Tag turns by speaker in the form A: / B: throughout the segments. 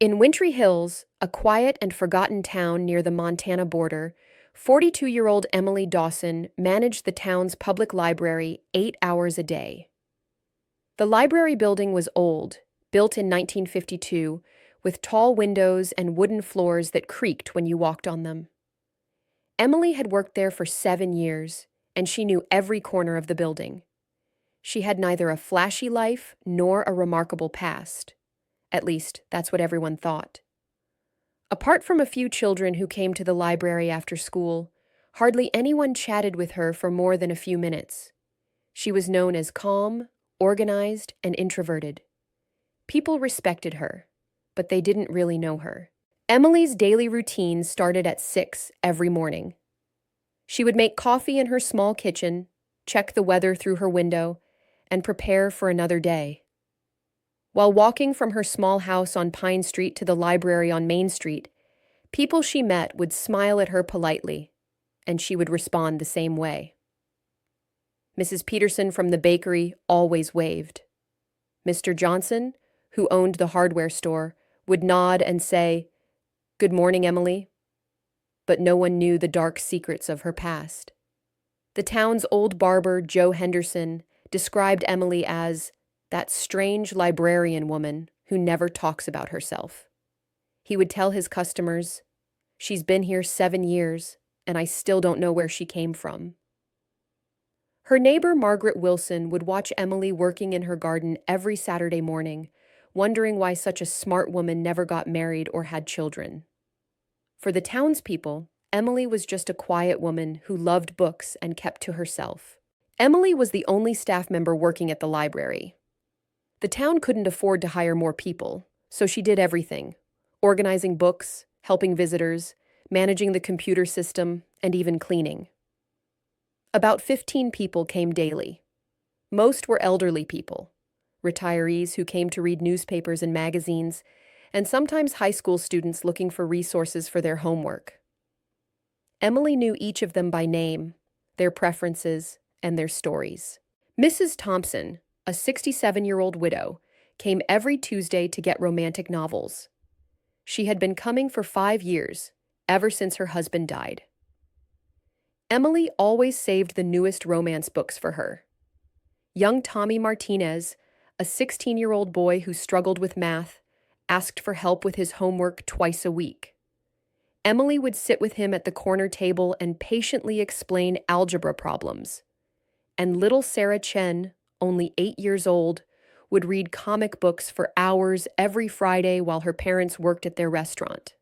A: In Wintry Hills, a quiet and forgotten town near the Montana border, 42-year-old Emily Dawson managed the town's public library 8 hours a day. The library building was old, built in 1952, with tall windows and wooden floors that creaked when you walked on them. Emily had worked there for 7 years, and she knew every corner of the building. She had neither a flashy life nor a remarkable past. At least, that's what everyone thought. Apart from a few children who came to the library after school, hardly anyone chatted with her for more than a few minutes. She was known as calm, organized, and introverted. People respected her, but they didn't really know her. Emily's daily routine started at 6 every morning. She would make coffee in her small kitchen, check the weather through her window, and prepare for another day. While walking from her small house on Pine Street to the library on Main Street, people she met would smile at her politely, and she would respond the same way. Mrs. Peterson from the bakery always waved. Mr. Johnson, who owned the hardware store, would nod and say, "Good morning, Emily." But no one knew the dark secrets of her past. The town's old barber, Joe Henderson, described Emily as that strange librarian woman who never talks about herself. He would tell his customers, "She's been here 7 years, and I still don't know where she came from." Her neighbor, Margaret Wilson, would watch Emily working in her garden every Saturday morning, wondering why such a smart woman never got married or had children. For the townspeople, Emily was just a quiet woman who loved books and kept to herself. Emily was the only staff member working at the library. The town couldn't afford to hire more people, so she did everything: organizing books, helping visitors, managing the computer system, and even cleaning. About 15 people came daily. Most were elderly people, retirees who came to read newspapers and magazines, and sometimes high school students looking for resources for their homework. Emily knew each of them by name, their preferences, and their stories. Mrs. Thompson, a 67-year-old widow, came every Tuesday to get romantic novels. She had been coming for 5 years, ever since her husband died. Emily always saved the newest romance books for her. Young Tommy Martinez, a 16-year-old boy who struggled with math, asked for help with his homework twice a week. Emily would sit with him at the corner table and patiently explain algebra problems. And little Sarah Chen, only 8 years old, would read comic books for hours every Friday while her parents worked at their restaurant.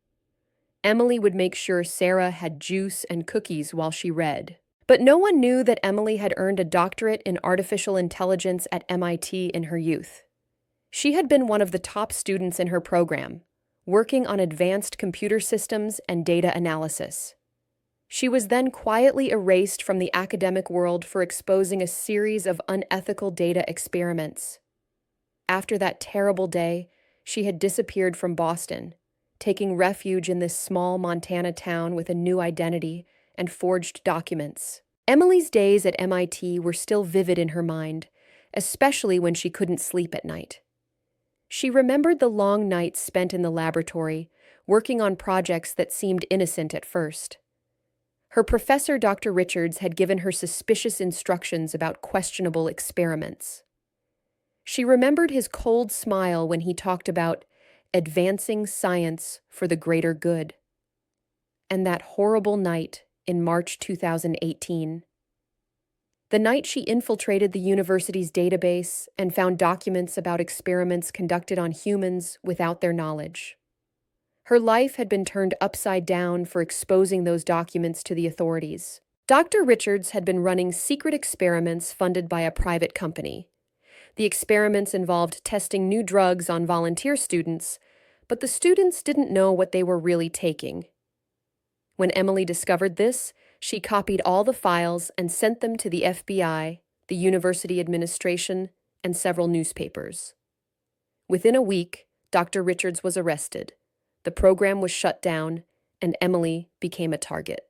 A: Emily would make sure Sarah had juice and cookies while she read. But no one knew that Emily had earned a doctorate in artificial intelligence at MIT in her youth. She had been one of the top students in her program, working on advanced computer systems and data analysis. She was then quietly erased from the academic world for exposing a series of unethical data experiments. After that terrible day, she had disappeared from Boston, taking refuge in this small Montana town with a new identity and forged documents. Emily's days at MIT were still vivid in her mind, especially when she couldn't sleep at night. She remembered the long nights spent in the laboratory, working on projects that seemed innocent at first. Her professor, Dr. Richards, had given her suspicious instructions about questionable experiments. She remembered his cold smile when he talked about advancing science for the greater good. And that horrible night in March 2018. The night she infiltrated the university's database and found documents about experiments conducted on humans without their knowledge. Her life had been turned upside down for exposing those documents to the authorities. Dr. Richards had been running secret experiments funded by a private company. The experiments involved testing new drugs on volunteer students, but the students didn't know what they were really taking. When Emily discovered this, she copied all the files and sent them to the FBI, the university administration, and several newspapers. Within a week, Dr. Richards was arrested. The program was shut down, and Emily became a target.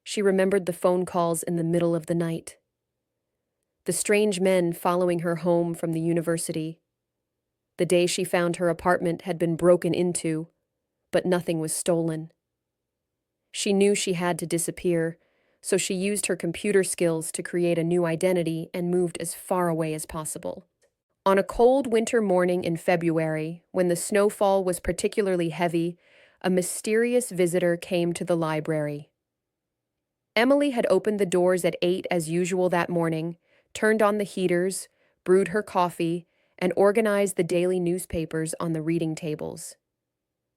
A: She remembered the phone calls in the middle of the night. The strange men following her home from the university. the day she found her apartment had been broken into, but nothing was stolen. She knew she had to disappear, so she used her computer skills to create a new identity and moved as far away as possible. On a cold winter morning in February, when the snowfall was particularly heavy, a mysterious visitor came to the library. Emily had opened the doors at 8 as usual that morning, turned on the heaters, brewed her coffee, and organized the daily newspapers on the reading tables.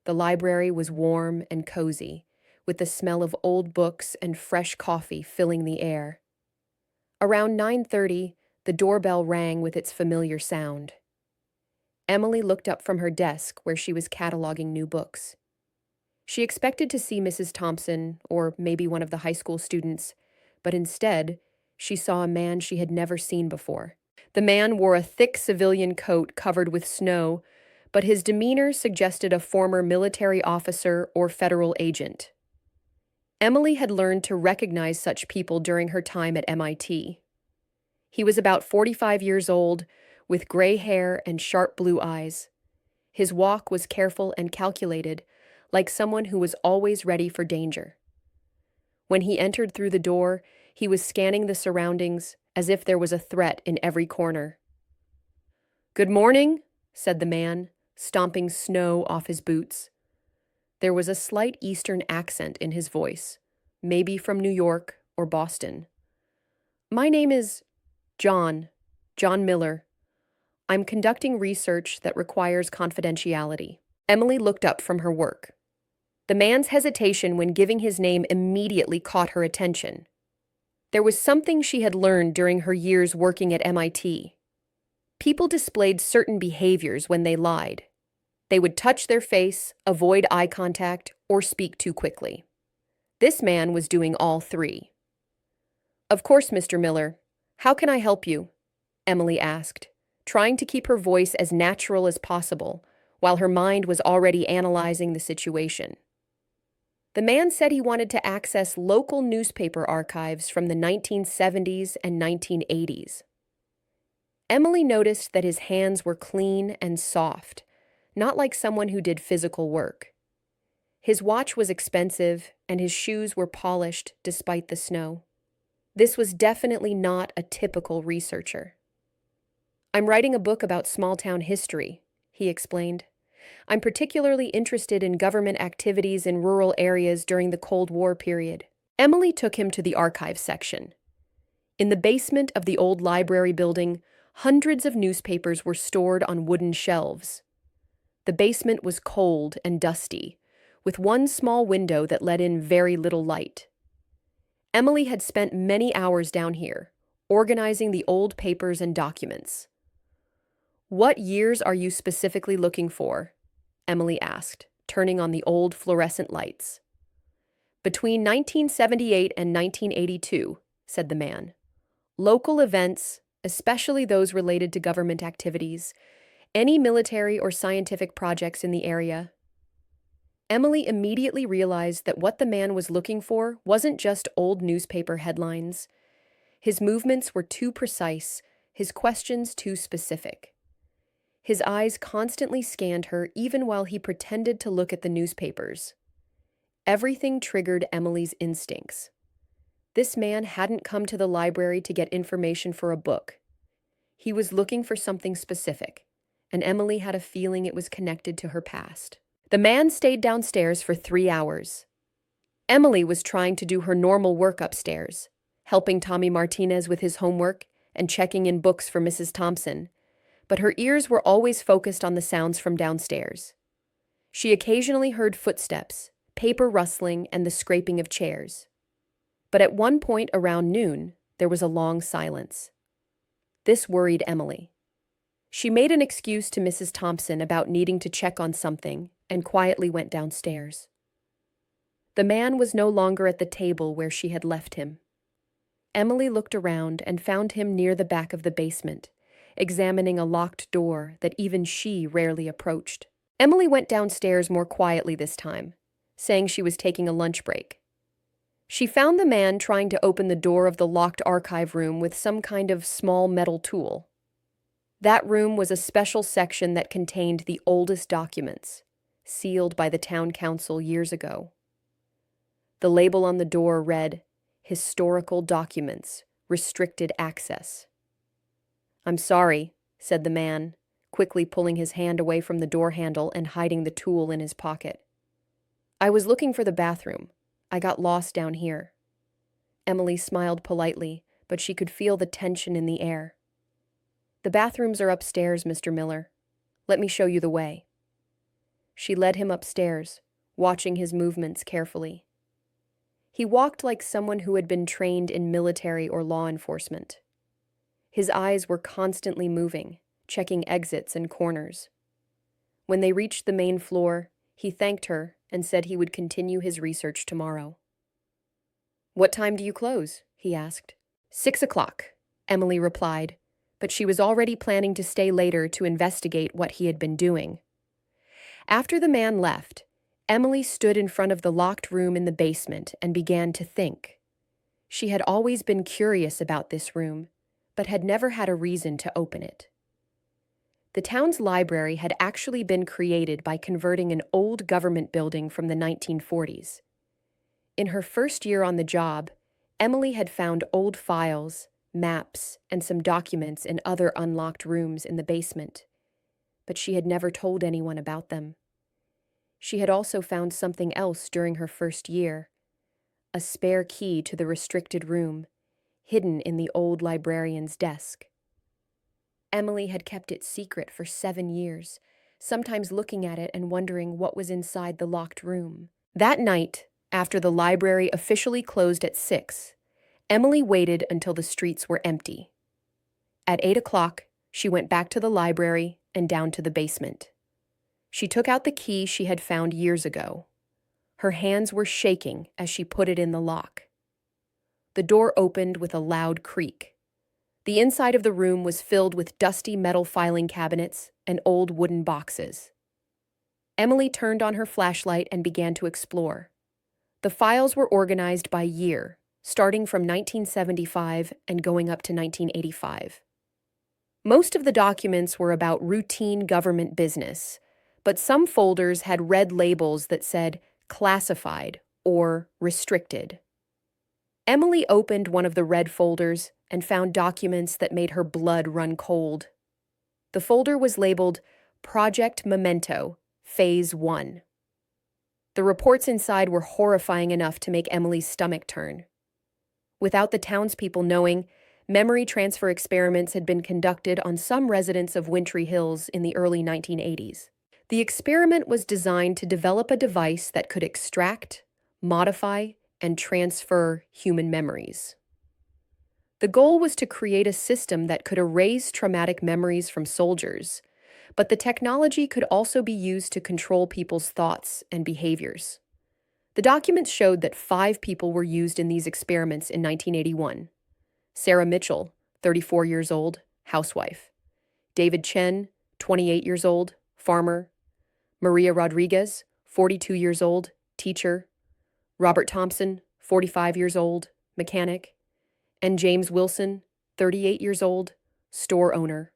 A: The library was warm and cozy, with the smell of old books and fresh coffee filling the air. Around 9:30, the doorbell rang with its familiar sound. Emily looked up from her desk where she was cataloging new books. She expected to see Mrs. Thompson, or maybe one of the high school students, but instead, she saw a man she had never seen before. The man wore a thick civilian coat covered with snow, but his demeanor suggested a former military officer or federal agent. Emily had learned to recognize such people during her time at MIT. He was about 45 years old, with gray hair and sharp blue eyes. His walk was careful and calculated, like someone who was always ready for danger. When he entered through the door, he was scanning the surroundings as if there was a threat in every corner. "Good morning," said the man, stomping snow off his boots. There was a slight Eastern accent in his voice, maybe from New York or Boston. "My name is John Miller. I'm conducting research that requires confidentiality." Emily looked up from her work. The man's hesitation when giving his name immediately caught her attention. There was something she had learned during her years working at MIT. People displayed certain behaviors when they lied. They would touch their face, avoid eye contact, or speak too quickly. This man was doing all three. "Of course, Mr. Miller. How can I help you?" Emily asked, trying to keep her voice as natural as possible, while her mind was already analyzing the situation. The man said he wanted to access local newspaper archives from the 1970s and 1980s. Emily noticed that his hands were clean and soft, not like someone who did physical work. His watch was expensive, and his shoes were polished despite the snow. This was definitely not a typical researcher. "I'm writing a book about small-town history," he explained. "I'm particularly interested in government activities in rural areas during the Cold War period." Emily took him to the archive section. In the basement of the old library building, hundreds of newspapers were stored on wooden shelves. The basement was cold and dusty, with one small window that let in very little light. Emily had spent many hours down here, organizing the old papers and documents. "What years are you specifically looking for?" Emily asked, turning on the old fluorescent lights. "Between 1978 and 1982, said the man. "Local events, especially those related to government activities, any military or scientific projects in the area." Emily immediately realized that what the man was looking for wasn't just old newspaper headlines. His movements were too precise, his questions too specific. His eyes constantly scanned her even while he pretended to look at the newspapers. Everything triggered Emily's instincts. This man hadn't come to the library to get information for a book. He was looking for something specific, and Emily had a feeling it was connected to her past. The man stayed downstairs for 3 hours. Emily was trying to do her normal work upstairs, helping Tommy Martinez with his homework and checking in books for Mrs. Thompson, but her ears were always focused on the sounds from downstairs. She occasionally heard footsteps, paper rustling, and the scraping of chairs. But at one point around noon, there was a long silence. This worried Emily. She made an excuse to Mrs. Thompson about needing to check on something and quietly went downstairs. The man was no longer at the table where she had left him. Emily looked around and found him near the back of the basement, examining a locked door that even she rarely approached. Emily went downstairs more quietly this time, saying she was taking a lunch break. She found the man trying to open the door of the locked archive room with some kind of small metal tool. That room was a special section that contained the oldest documents, sealed by the town council years ago. The label on the door read, "Historical Documents, Restricted Access." "I'm sorry," said the man, quickly pulling his hand away from the door handle and hiding the tool in his pocket. "I was looking for the bathroom. I got lost down here." Emily smiled politely, but she could feel the tension in the air. "The bathrooms are upstairs, Mr. Miller. Let me show you the way." She led him upstairs, watching his movements carefully. He walked like someone who had been trained in military or law enforcement. His eyes were constantly moving, checking exits and corners. When they reached the main floor, he thanked her and said he would continue his research tomorrow. "What time do you close?" he asked. 6 o'clock, Emily replied, but she was already planning to stay later to investigate what he had been doing. After the man left, Emily stood in front of the locked room in the basement and began to think. She had always been curious about this room, but had never had a reason to open it. The town's library had actually been created by converting an old government building from the 1940s. In her first year on the job, Emily had found old files, maps, and some documents in other unlocked rooms in the basement, but she had never told anyone about them. She had also found something else during her first year, a spare key to the restricted room, hidden in the old librarian's desk. Emily had kept it secret for 7 years, sometimes looking at it and wondering what was inside the locked room. That night, after the library officially closed at 6, Emily waited until the streets were empty. At 8 o'clock, she went back to the library and down to the basement. She took out the key she had found years ago. Her hands were shaking as she put it in the lock. The door opened with a loud creak. The inside of the room was filled with dusty metal filing cabinets and old wooden boxes. Emily turned on her flashlight and began to explore. The files were organized by year, starting from 1975 and going up to 1985. Most of the documents were about routine government business, but some folders had red labels that said classified or restricted. Emily opened one of the red folders and found documents that made her blood run cold. The folder was labeled Project Memento, Phase 1. The reports inside were horrifying enough to make Emily's stomach turn. Without the townspeople knowing, memory transfer experiments had been conducted on some residents of Wintry Hills in the early 1980s. The experiment was designed to develop a device that could extract, modify, and transfer human memories. The goal was to create a system that could erase traumatic memories from soldiers, but the technology could also be used to control people's thoughts and behaviors. The documents showed that 5 people were used in these experiments in 1981. Sarah Mitchell, 34 years old, housewife. David Chen, 28 years old, farmer. Maria Rodriguez, 42 years old, teacher. Robert Thompson, 45 years old, mechanic. And James Wilson, 38 years old, store owner.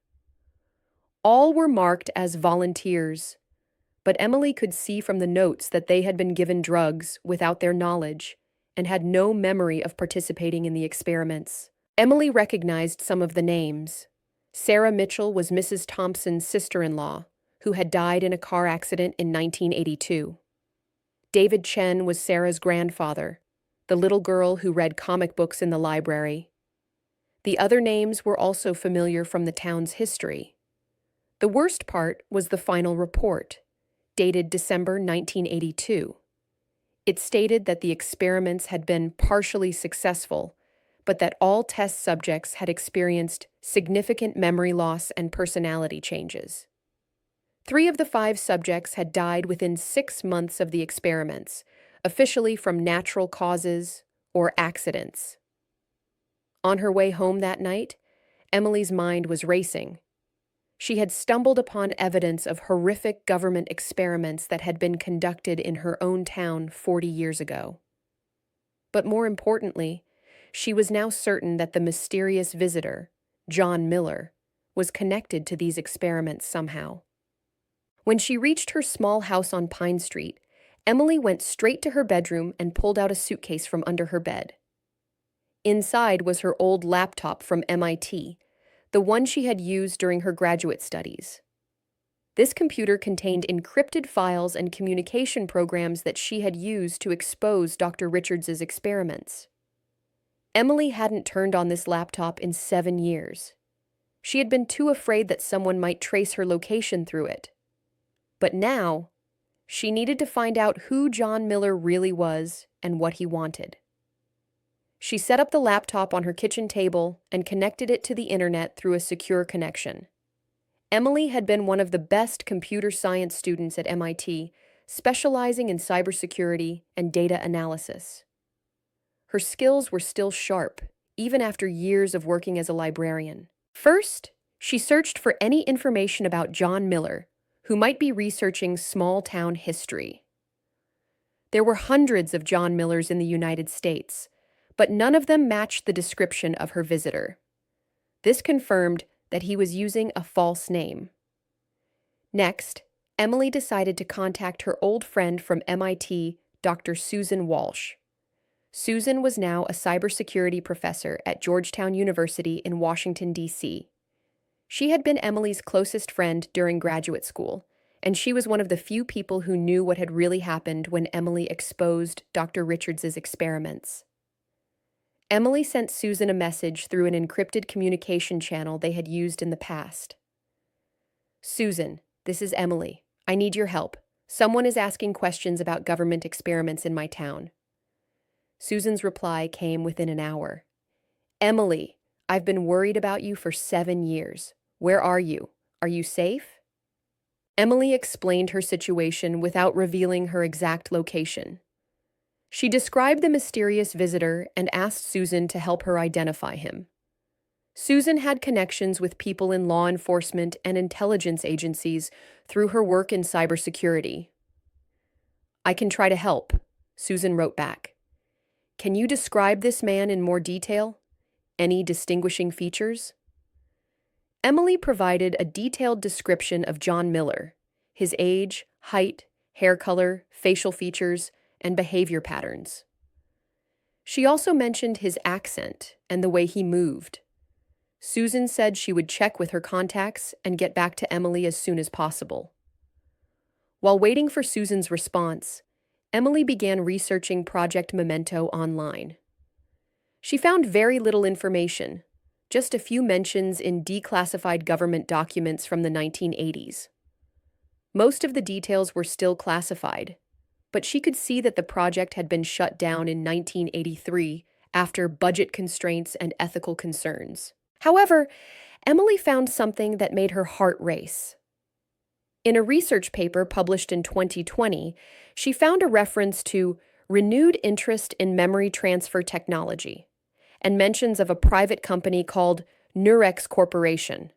A: All were marked as volunteers, but Emily could see from the notes that they had been given drugs without their knowledge and had no memory of participating in the experiments. Emily recognized some of the names. Sarah Mitchell was Mrs. Thompson's sister-in-law, who had died in a car accident in 1982. David Chen was Sarah's grandfather, the little girl who read comic books in the library. The other names were also familiar from the town's history. The worst part was the final report, dated December 1982. It stated that the experiments had been partially successful, but that all test subjects had experienced significant memory loss and personality changes. 3 of the 5 subjects had died within 6 months of the experiments, officially from natural causes or accidents. On her way home that night, Emily's mind was racing. She had stumbled upon evidence of horrific government experiments that had been conducted in her own town 40 years ago. But more importantly, she was now certain that the mysterious visitor, John Miller, was connected to these experiments somehow. When she reached her small house on Pine Street, Emily went straight to her bedroom and pulled out a suitcase from under her bed. Inside was her old laptop from MIT, the one she had used during her graduate studies. This computer contained encrypted files and communication programs that she had used to expose Dr. Richards's experiments. Emily hadn't turned on this laptop in 7 years. She had been too afraid that someone might trace her location through it. But now, she needed to find out who John Miller really was and what he wanted. She set up the laptop on her kitchen table and connected it to the internet through a secure connection. Emily had been one of the best computer science students at MIT, specializing in cybersecurity and data analysis. Her skills were still sharp, even after years of working as a librarian. First, she searched for any information about John Miller, who might be researching small-town history. There were hundreds of John Millers in the United States, but none of them matched the description of her visitor. This confirmed that he was using a false name. Next, Emily decided to contact her old friend from MIT, Dr. Susan Walsh. Susan was now a cybersecurity professor at Georgetown University in Washington, D.C. She had been Emily's closest friend during graduate school, and she was one of the few people who knew what had really happened when Emily exposed Dr. Richards's experiments. Emily sent Susan a message through an encrypted communication channel they had used in the past. "Susan, this is Emily. I need your help. Someone is asking questions about government experiments in my town." Susan's reply came within an hour. "Emily, I've been worried about you for 7 years. Where are you? Are you safe?" Emily explained her situation without revealing her exact location. She described the mysterious visitor and asked Susan to help her identify him. Susan had connections with people in law enforcement and intelligence agencies through her work in cybersecurity. "I can try to help," Susan wrote back. "Can you describe this man in more detail? Any distinguishing features?" Emily provided a detailed description of John Miller, his age, height, hair color, facial features, and behavior patterns. She also mentioned his accent and the way he moved. Susan said she would check with her contacts and get back to Emily as soon as possible. While waiting for Susan's response, Emily began researching Project Memento online. She found very little information, just a few mentions in declassified government documents from the 1980s. Most of the details were still classified, but she could see that the project had been shut down in 1983 after budget constraints and ethical concerns. However, Emily found something that made her heart race. In a research paper published in 2020, she found a reference to renewed interest in memory transfer technology and mentions of a private company called Nurex Corporation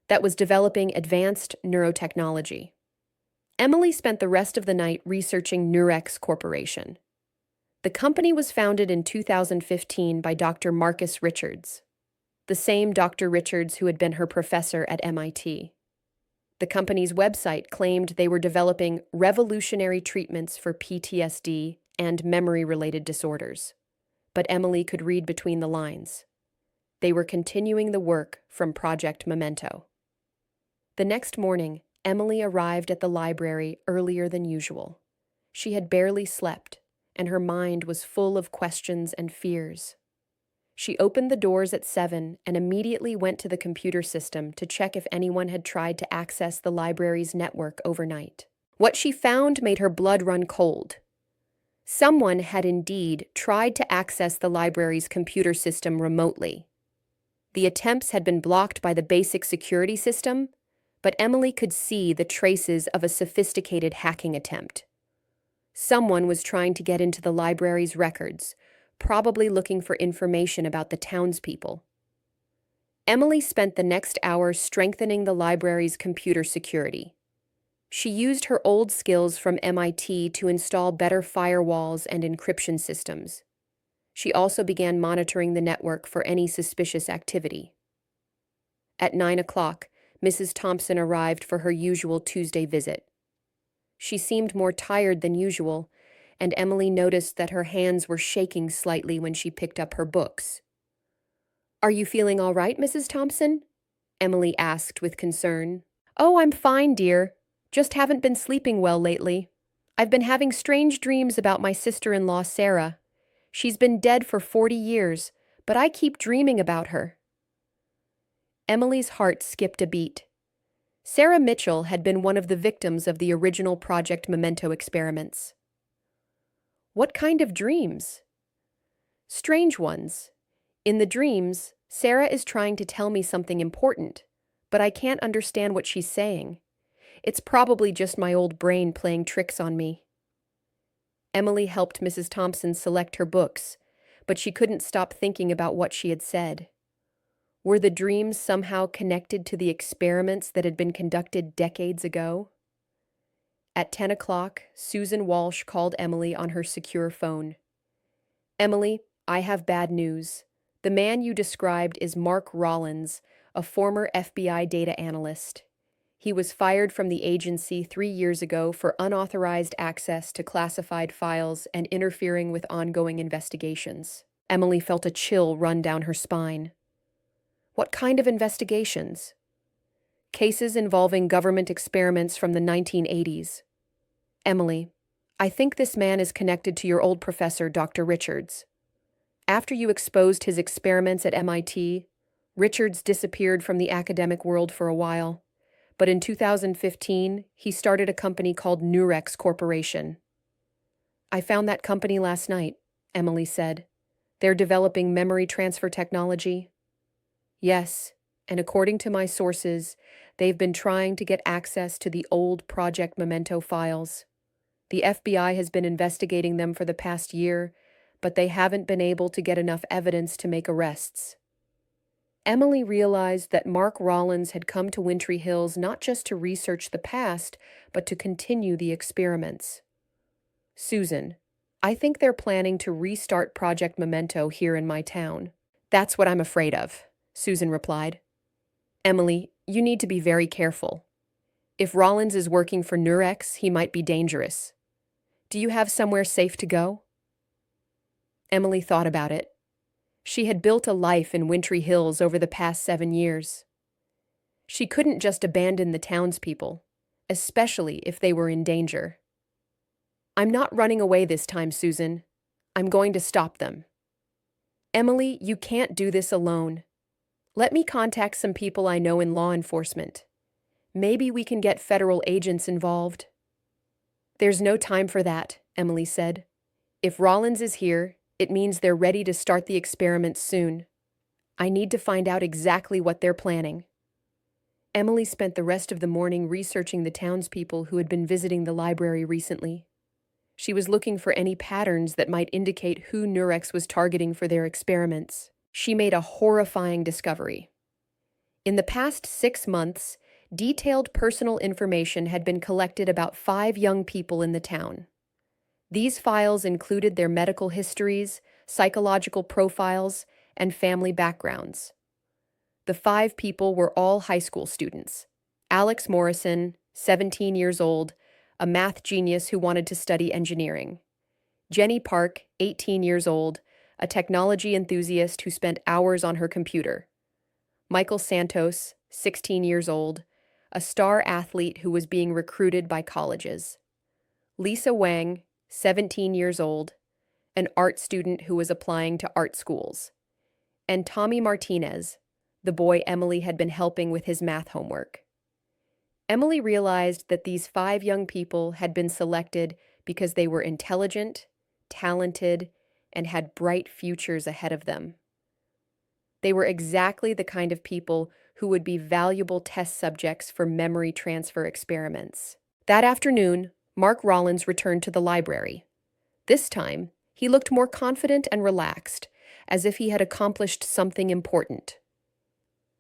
A: that was developing advanced neurotechnology. Emily spent the rest of the night researching Nurex Corporation. The company was founded in 2015 by Dr. Marcus Richards, the same Dr. Richards who had been her professor at MIT. The company's website claimed they were developing revolutionary treatments for PTSD and memory-related disorders. But Emily could read between the lines. They were continuing the work from Project Memento. The next morning, Emily arrived at the library earlier than usual. She had barely slept, and her mind was full of questions and fears. She opened the doors at 7 and immediately went to the computer system to check if anyone had tried to access the library's network overnight. What she found made her blood run cold. Someone had indeed tried to access the library's computer system remotely. The attempts had been blocked by the basic security system, but Emily could see the traces of a sophisticated hacking attempt. Someone was trying to get into the library's records, probably looking for information about the townspeople. Emily spent the next hour strengthening the library's computer security. She used her old skills from MIT to install better firewalls and encryption systems. She also began monitoring the network for any suspicious activity. At 9 o'clock, Mrs. Thompson arrived for her usual Tuesday visit. She seemed more tired than usual, and Emily noticed that her hands were shaking slightly when she picked up her books. "Are you feeling all right, Mrs. Thompson?" Emily asked with concern. "Oh, I'm fine, dear. Just haven't been sleeping well lately. I've been having strange dreams about my sister-in-law, Sarah. She's been dead for 40 years, but I keep dreaming about her." Emily's heart skipped a beat. Sarah Mitchell had been one of the victims of the original Project Memento experiments. What kind of dreams? Strange ones. In the dreams, Sarah is trying to tell me something important, but I can't understand what she's saying. It's probably just my old brain playing tricks on me. Emily helped Mrs. Thompson select her books, but she couldn't stop thinking about what she had said. Were the dreams somehow connected to the experiments that had been conducted decades ago? At 10 o'clock, Susan Walsh called Emily on her secure phone. "Emily, I have bad news. The man you described is Mark Rollins, a former FBI data analyst. He was fired from the agency 3 years ago for unauthorized access to classified files and interfering with ongoing investigations." Emily felt a chill run down her spine. What kind of investigations? Cases involving government experiments from the 1980s. "Emily, I think this man is connected to your old professor, Dr. Richards. After you exposed his experiments at MIT, Richards disappeared from the academic world for a while. But in 2015, he started a company called Nurex Corporation." "I found that company last night," Emily said. "They're developing memory transfer technology." "Yes, and according to my sources, they've been trying to get access to the old Project Memento files. The FBI has been investigating them for the past year, but they haven't been able to get enough evidence to make arrests." Emily realized that Mark Rollins had come to Wintry Hills not just to research the past, but to continue the experiments. "Susan, I think they're planning to restart Project Memento here in my town." "That's what I'm afraid of," Susan replied. "Emily, you need to be very careful. If Rollins is working for Nurex, he might be dangerous. Do you have somewhere safe to go?" Emily thought about it. She had built a life in Wintry Hills over the past 7 years. She couldn't just abandon the townspeople, especially if they were in danger. "I'm not running away this time, Susan. I'm going to stop them." "Emily, you can't do this alone. Let me contact some people I know in law enforcement. Maybe we can get federal agents involved." "There's no time for that," Emily said. "If Rollins is here, it means they're ready to start the experiments soon. I need to find out exactly what they're planning." Emily spent the rest of the morning researching the townspeople who had been visiting the library recently. She was looking for any patterns that might indicate who Nurex was targeting for their experiments. She made a horrifying discovery. In the past 6 months, detailed personal information had been collected about 5 young people in the town. These files included their medical histories, psychological profiles, and family backgrounds. The 5 people were all high school students. Alex Morrison, 17 years old, a math genius who wanted to study engineering. Jenny Park, 18 years old, a technology enthusiast who spent hours on her computer. Michael Santos, 16 years old, a star athlete who was being recruited by colleges. Lisa Wang, 17 years old, an art student who was applying to art schools. And Tommy Martinez, the boy Emily had been helping with his math homework. Emily realized that these 5 young people had been selected because they were intelligent, talented, and had bright futures ahead of them. They were exactly the kind of people who would be valuable test subjects for memory transfer experiments. That afternoon, Mark Rollins returned to the library. This time, he looked more confident and relaxed, as if he had accomplished something important.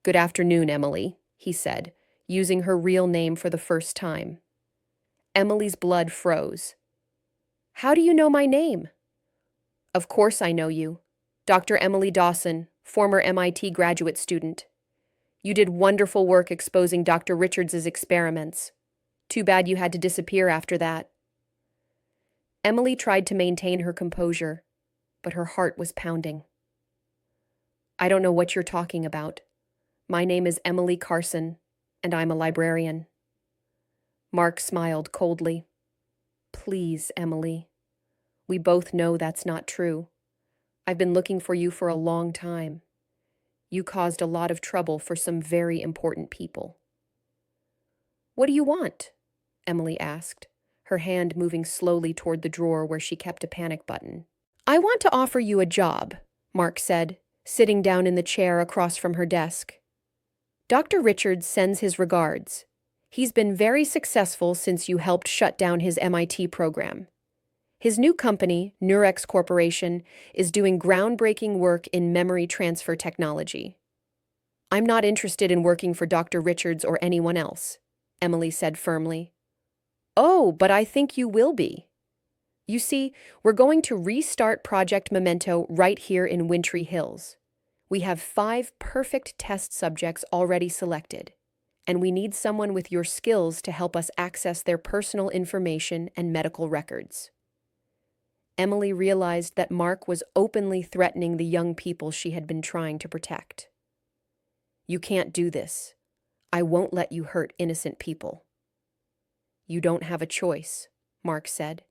A: "Good afternoon, Emily," he said, using her real name for the first time. Emily's blood froze. "How do you know my name?" "Of course I know you. Dr. Emily Dawson, former MIT graduate student. You did wonderful work exposing Dr. Richards's experiments. Too bad you had to disappear after that. Emily tried to maintain her composure, but her heart was pounding. I don't know what you're talking about. My name is Emily Carson, and I'm a librarian. Mark smiled coldly. Please, Emily. We both know that's not true. I've been looking for you for a long time. You caused a lot of trouble for some very important people. What do you want? Emily asked, her hand moving slowly toward the drawer where she kept a panic button. I want to offer you a job, Mark said, sitting down in the chair across from her desk. Dr. Richards sends his regards. He's been very successful since you helped shut down his MIT program. His new company, Nurex Corporation, is doing groundbreaking work in memory transfer technology. I'm not interested in working for Dr. Richards or anyone else, Emily said firmly. Oh, but I think you will be. You see, we're going to restart Project Memento right here in Wintry Hills. We have 5 perfect test subjects already selected, and we need someone with your skills to help us access their personal information and medical records. Emily realized that Mark was openly threatening the young people she had been trying to protect. You can't do this. I won't let you hurt innocent people. You don't have a choice, Mark said.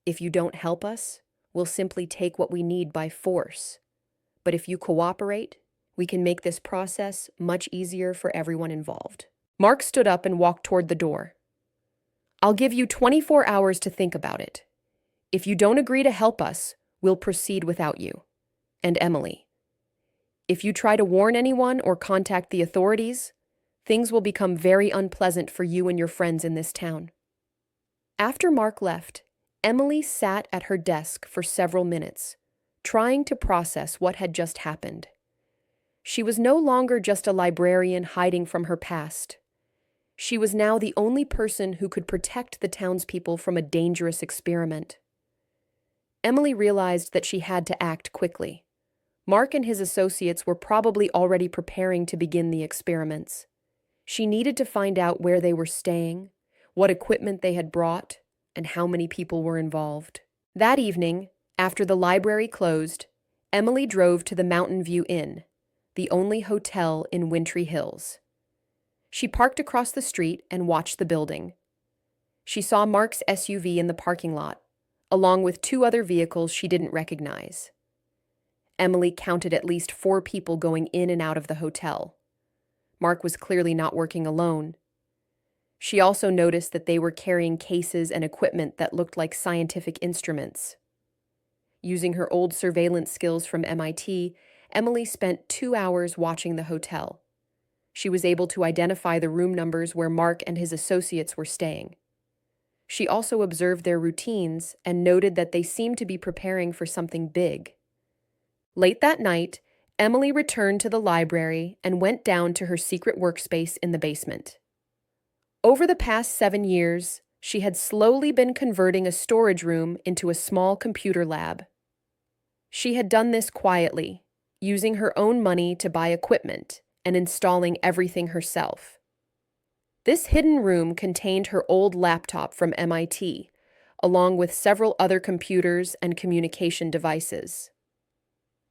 A: If you don't help us, we'll simply take what we need by force. But if you cooperate, we can make this process much easier for everyone involved. Mark stood up and walked toward the door. I'll give you 24 hours to think about it. If you don't agree to help us, we'll proceed without you. And Emily, if you try to warn anyone or contact the authorities, things will become very unpleasant for you and your friends in this town. After Mark left, Emily sat at her desk for several minutes, trying to process what had just happened. She was no longer just a librarian hiding from her past. She was now the only person who could protect the townspeople from a dangerous experiment. Emily realized that she had to act quickly. Mark and his associates were probably already preparing to begin the experiments. She needed to find out where they were staying, what equipment they had brought, and how many people were involved. That evening, after the library closed, Emily drove to the Mountain View Inn, the only hotel in Wintry Hills. She parked across the street and watched the building. She saw Mark's SUV in the parking lot, along with 2 other vehicles she didn't recognize. Emily counted at least 4 people going in and out of the hotel. Mark was clearly not working alone. She also noticed that they were carrying cases and equipment that looked like scientific instruments. Using her old surveillance skills from MIT, Emily spent 2 hours watching the hotel. She was able to identify the room numbers where Mark and his associates were staying. She also observed their routines and noted that they seemed to be preparing for something big. Late that night, Emily returned to the library and went down to her secret workspace in the basement. Over the past 7 years, she had slowly been converting a storage room into a small computer lab. She had done this quietly, using her own money to buy equipment and installing everything herself. This hidden room contained her old laptop from MIT, along with several other computers and communication devices.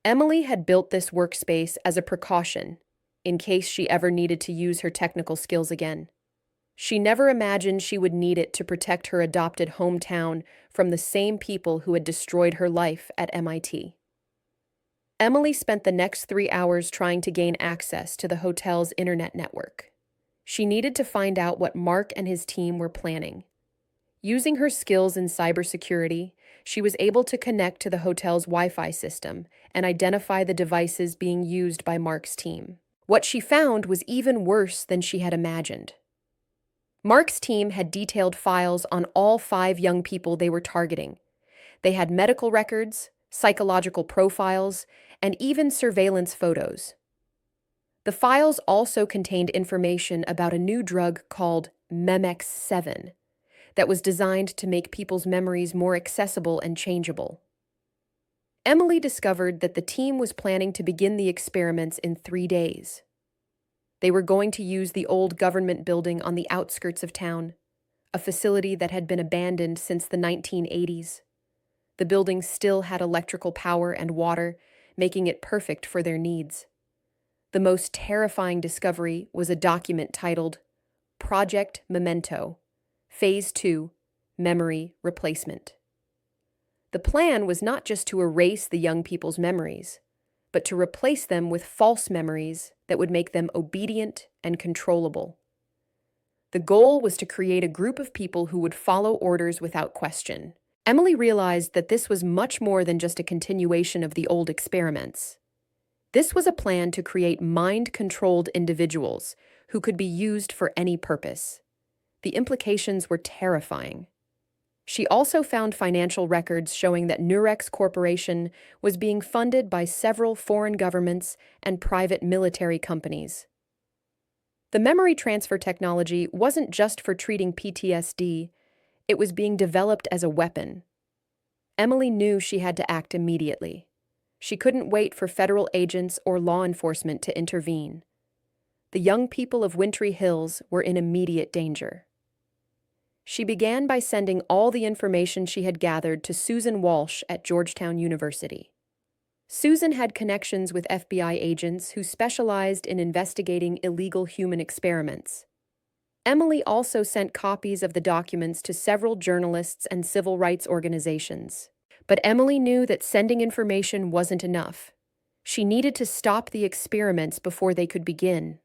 A: Emily had built this workspace as a precaution, in case she ever needed to use her technical skills again. She never imagined she would need it to protect her adopted hometown from the same people who had destroyed her life at MIT. Emily spent the next 3 hours trying to gain access to the hotel's internet network. She needed to find out what Mark and his team were planning. Using her skills in cybersecurity, she was able to connect to the hotel's Wi-Fi system and identify the devices being used by Mark's team. What she found was even worse than she had imagined. Mark's team had detailed files on all 5 young people they were targeting. They had medical records, psychological profiles, and even surveillance photos. The files also contained information about a new drug called Memex-7 that was designed to make people's memories more accessible and changeable. Emily discovered that the team was planning to begin the experiments in 3 days. They were going to use the old government building on the outskirts of town, a facility that had been abandoned since the 1980s. The building still had electrical power and water, making it perfect for their needs. The most terrifying discovery was a document titled Project Memento, Phase 2, Memory Replacement. The plan was not just to erase the young people's memories, but to replace them with false memories that would make them obedient and controllable. The goal was to create a group of people who would follow orders without question. Emily realized that this was much more than just a continuation of the old experiments. This was a plan to create mind-controlled individuals who could be used for any purpose. The implications were terrifying. She also found financial records showing that Nurex Corporation was being funded by several foreign governments and private military companies. The memory transfer technology wasn't just for treating PTSD, it was being developed as a weapon. Emily knew she had to act immediately. She couldn't wait for federal agents or law enforcement to intervene. The young people of Wintry Hills were in immediate danger. She began by sending all the information she had gathered to Susan Walsh at Georgetown University. Susan had connections with FBI agents who specialized in investigating illegal human experiments. Emily also sent copies of the documents to several journalists and civil rights organizations. But Emily knew that sending information wasn't enough. She needed to stop the experiments before they could begin.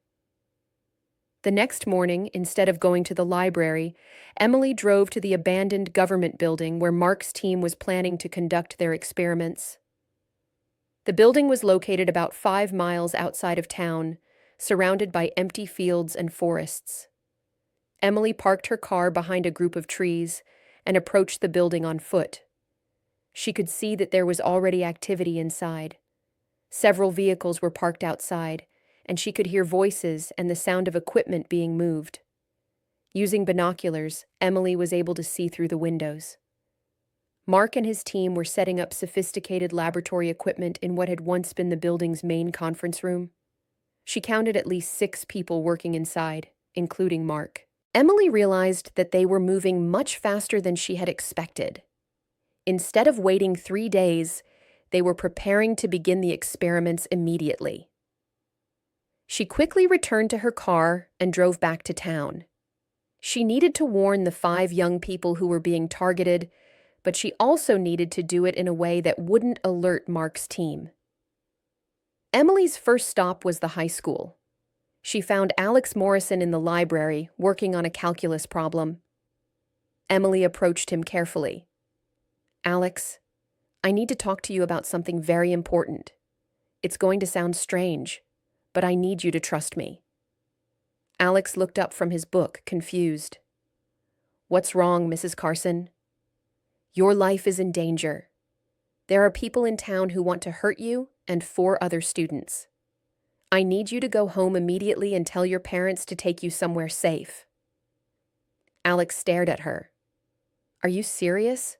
A: The next morning, instead of going to the library, Emily drove to the abandoned government building where Mark's team was planning to conduct their experiments. The building was located about 5 miles outside of town, surrounded by empty fields and forests. Emily parked her car behind a group of trees and approached the building on foot. She could see that there was already activity inside. Several vehicles were parked outside, and she could hear voices and the sound of equipment being moved. Using binoculars, Emily was able to see through the windows. Mark and his team were setting up sophisticated laboratory equipment in what had once been the building's main conference room. She counted at least 6 people working inside, including Mark. Emily realized that they were moving much faster than she had expected. Instead of waiting 3 days, they were preparing to begin the experiments immediately. She quickly returned to her car and drove back to town. She needed to warn the 5 young people who were being targeted, but she also needed to do it in a way that wouldn't alert Mark's team. Emily's first stop was the high school. She found Alex Morrison in the library, working on a calculus problem. Emily approached him carefully. "Alex, I need to talk to you about something very important. It's going to sound strange, but I need you to trust me." Alex looked up from his book, confused. "What's wrong, Mrs. Carson?" "Your life is in danger. There are people in town who want to hurt you and 4 other students. I need you to go home immediately and tell your parents to take you somewhere safe." Alex stared at her. "Are you serious?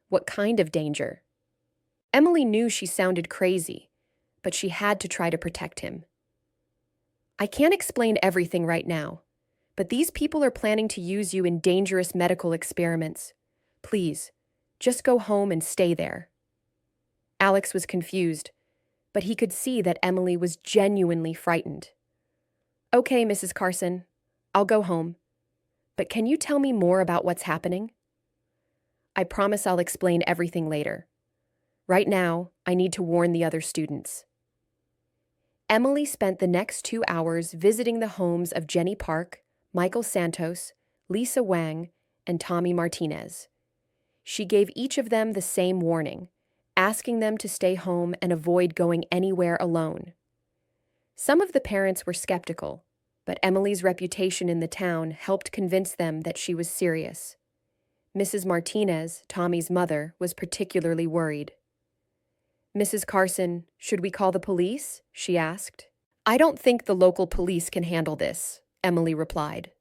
A: What kind of danger?" Emily knew she sounded crazy, but she had to try to protect him. "I can't explain everything right now, but these people are planning to use you in dangerous medical experiments. Please, just go home and stay there." Alex was confused, but he could see that Emily was genuinely frightened. "Okay, Mrs. Carson, I'll go home. But can you tell me more about what's happening?" "I promise I'll explain everything later. Right now, I need to warn the other students." Emily spent the next 2 hours visiting the homes of Jenny Park, Michael Santos, Lisa Wang, and Tommy Martinez. She gave each of them the same warning, asking them to stay home and avoid going anywhere alone. Some of the parents were skeptical, but Emily's reputation in the town helped convince them that she was serious. Mrs. Martinez, Tommy's mother, was particularly worried. "Mrs. Carson, should we call the police?" she asked. "I don't think the local police can handle this," Emily replied.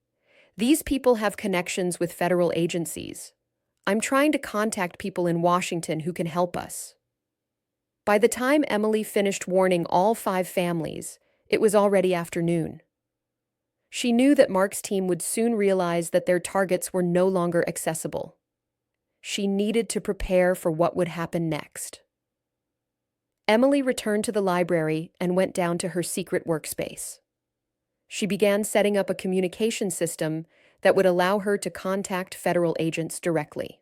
A: "These people have connections with federal agencies. I'm trying to contact people in Washington who can help us." By the time Emily finished warning all 5 families, it was already afternoon. She knew that Mark's team would soon realize that their targets were no longer accessible. She needed to prepare for what would happen next. Emily returned to the library and went down to her secret workspace. She began setting up a communication system that would allow her to contact federal agents directly.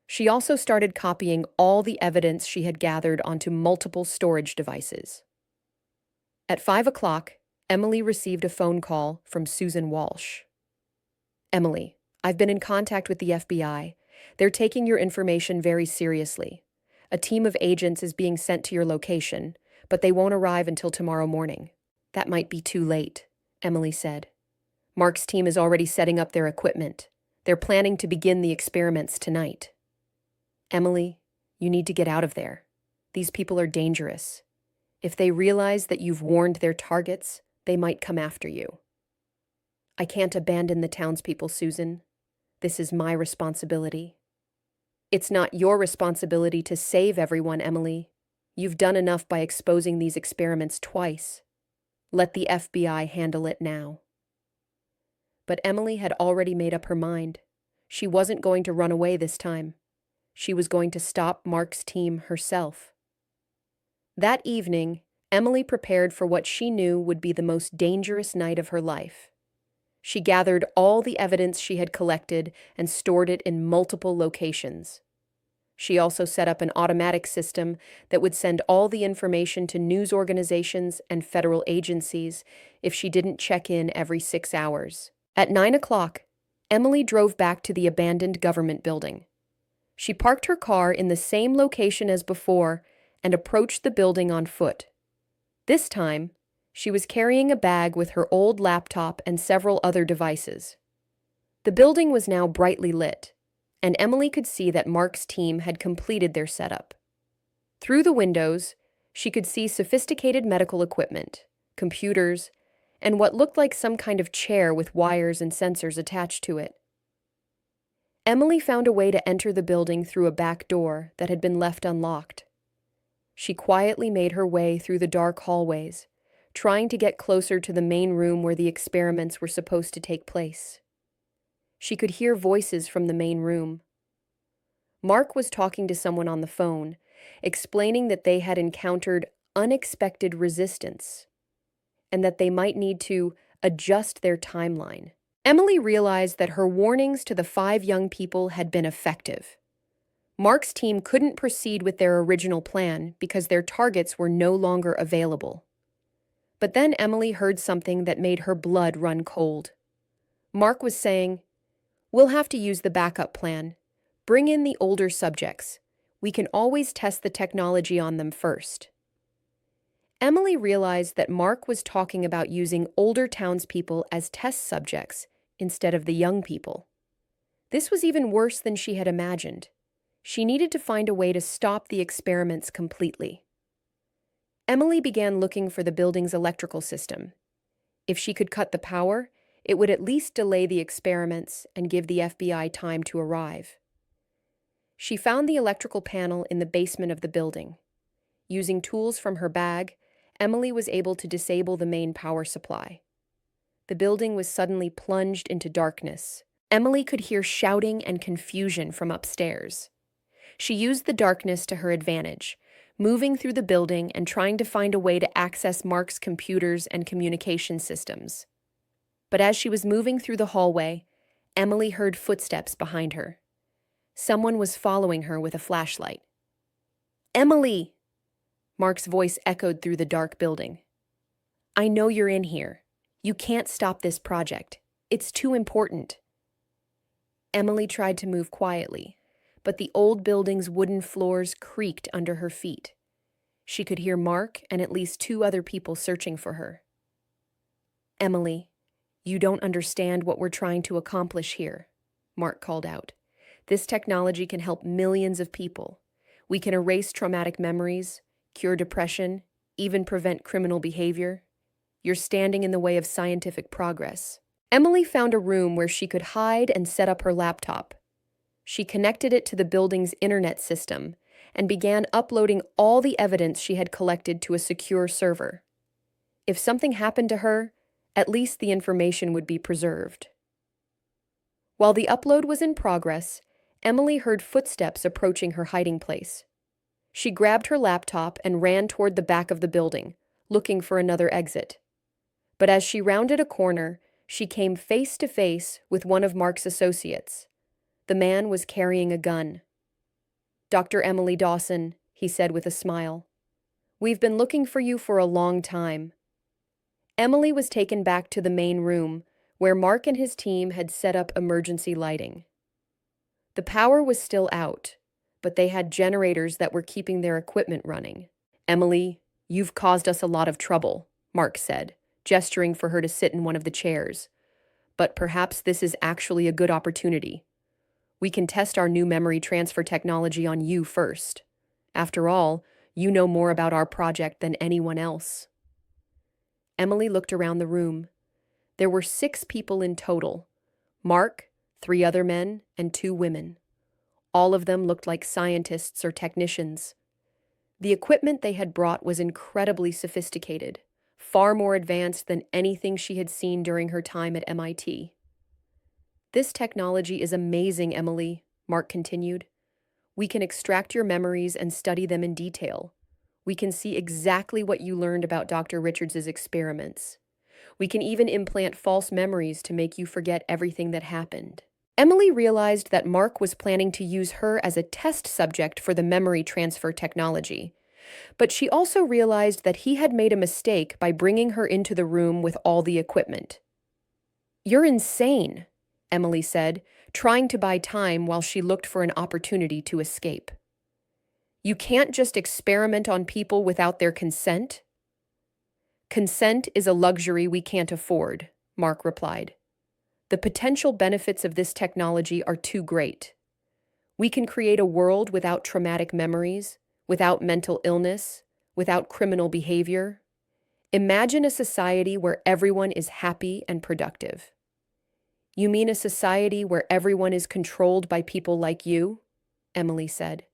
A: She also started copying all the evidence she had gathered onto multiple storage devices. At 5 o'clock, Emily received a phone call from Susan Walsh. "Emily, I've been in contact with the FBI. They're taking your information very seriously. A team of agents is being sent to your location, but they won't arrive until tomorrow morning." "That might be too late," Emily said. "Mark's team is already setting up their equipment. They're planning to begin the experiments tonight." "Emily, you need to get out of there. These people are dangerous. If they realize that you've warned their targets, they might come after you." "I can't abandon the townspeople, Susan. This is my responsibility." "It's not your responsibility to save everyone, Emily. You've done enough by exposing these experiments twice. Let the FBI handle it now." But Emily had already made up her mind. She wasn't going to run away this time. She was going to stop Mark's team herself. That evening, Emily prepared for what she knew would be the most dangerous night of her life. She gathered all the evidence she had collected and stored it in multiple locations. She also set up an automatic system that would send all the information to news organizations and federal agencies if she didn't check in every 6 hours. At 9 o'clock, Emily drove back to the abandoned government building. She parked her car in the same location as before and approached the building on foot. This time, she was carrying a bag with her old laptop and several other devices. The building was now brightly lit, and Emily could see that Mark's team had completed their setup. Through the windows, she could see sophisticated medical equipment, computers, and what looked like some kind of chair with wires and sensors attached to it. Emily found a way to enter the building through a back door that had been left unlocked. She quietly made her way through the dark hallways, trying to get closer to the main room where the experiments were supposed to take place. She could hear voices from the main room. Mark was talking to someone on the phone, explaining that they had encountered unexpected resistance and that they might need to adjust their timeline. Emily realized that her warnings to the 5 young people had been effective. Mark's team couldn't proceed with their original plan because their targets were no longer available. But then Emily heard something that made her blood run cold. Mark was saying, "We'll have to use the backup plan. Bring in the older subjects. We can always test the technology on them first." Emily realized that Mark was talking about using older townspeople as test subjects instead of the young people. This was even worse than she had imagined. She needed to find a way to stop the experiments completely. Emily began looking for the building's electrical system. If she could cut the power, it would at least delay the experiments and give the FBI time to arrive. She found the electrical panel in the basement of the building. Using tools from her bag, Emily was able to disable the main power supply. The building was suddenly plunged into darkness. Emily could hear shouting and confusion from upstairs. She used the darkness to her advantage, moving through the building and trying to find a way to access Mark's computers and communication systems. But as she was moving through the hallway, Emily heard footsteps behind her. Someone was following her with a flashlight. "Emily!" Mark's voice echoed through the dark building. "I know you're in here. You can't stop this project. It's too important." Emily tried to move quietly, but the old building's wooden floors creaked under her feet. She could hear Mark and at least 2 other people searching for her. "Emily, you don't understand what we're trying to accomplish here," Mark called out. "This technology can help millions of people. We can erase traumatic memories, cure depression, even prevent criminal behavior. You're standing in the way of scientific progress." Emily found a room where she could hide and set up her laptop. She connected it to the building's internet system and began uploading all the evidence she had collected to a secure server. If something happened to her, At least the information would be preserved. While the upload was in progress, Emily heard footsteps approaching her hiding place. She grabbed her laptop and ran toward the back of the building, looking for another exit. But as she rounded a corner, she came face to face with one of Mark's associates. The man was carrying a gun. "Dr. Emily Dawson," he said with a smile. "We've been looking for you for a long time." Emily was taken back to the main room, where Mark and his team had set up emergency lighting. The power was still out, but they had generators that were keeping their equipment running. "Emily, you've caused us a lot of trouble," Mark said, gesturing for her to sit in one of the chairs. "But perhaps this is actually a good opportunity. We can test our new memory transfer technology on you first. After all, you know more about our project than anyone else." Emily looked around the room. There were 6 people in total: Mark, 3 other men, and 2 women. All of them looked like scientists or technicians. The equipment they had brought was incredibly sophisticated, far more advanced than anything she had seen during her time at MIT. "This technology is amazing, Emily," Mark continued. "We can extract your memories and study them in detail. We can see exactly what you learned about Dr. Richards's experiments. We can even implant false memories to make you forget everything that happened." Emily realized that Mark was planning to use her as a test subject for the memory transfer technology, but she also realized that he had made a mistake by bringing her into the room with all the equipment. "You're insane," Emily said, trying to buy time while she looked for an opportunity to escape. "You can't just experiment on people without their consent." "Consent is a luxury we can't afford," Mark replied. "The potential benefits of this technology are too great. We can create a world without traumatic memories, without mental illness, without criminal behavior. Imagine a society where everyone is happy and productive." "You mean a society where everyone is controlled by people like you?" Emily said.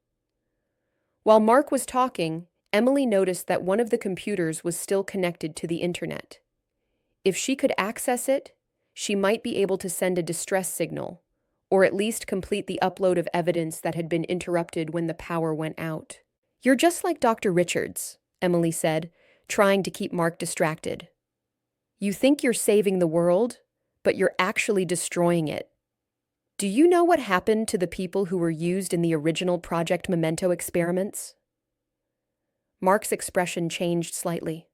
A: While Mark was talking, Emily noticed that one of the computers was still connected to the internet. If she could access it, she might be able to send a distress signal, or at least complete the upload of evidence that had been interrupted when the power went out. "You're just like Dr. Richards," Emily said, trying to keep Mark distracted. "You think you're saving the world, but you're actually destroying it. Do you know what happened to the people who were used in the original Project Memento experiments?" Mark's expression changed slightly.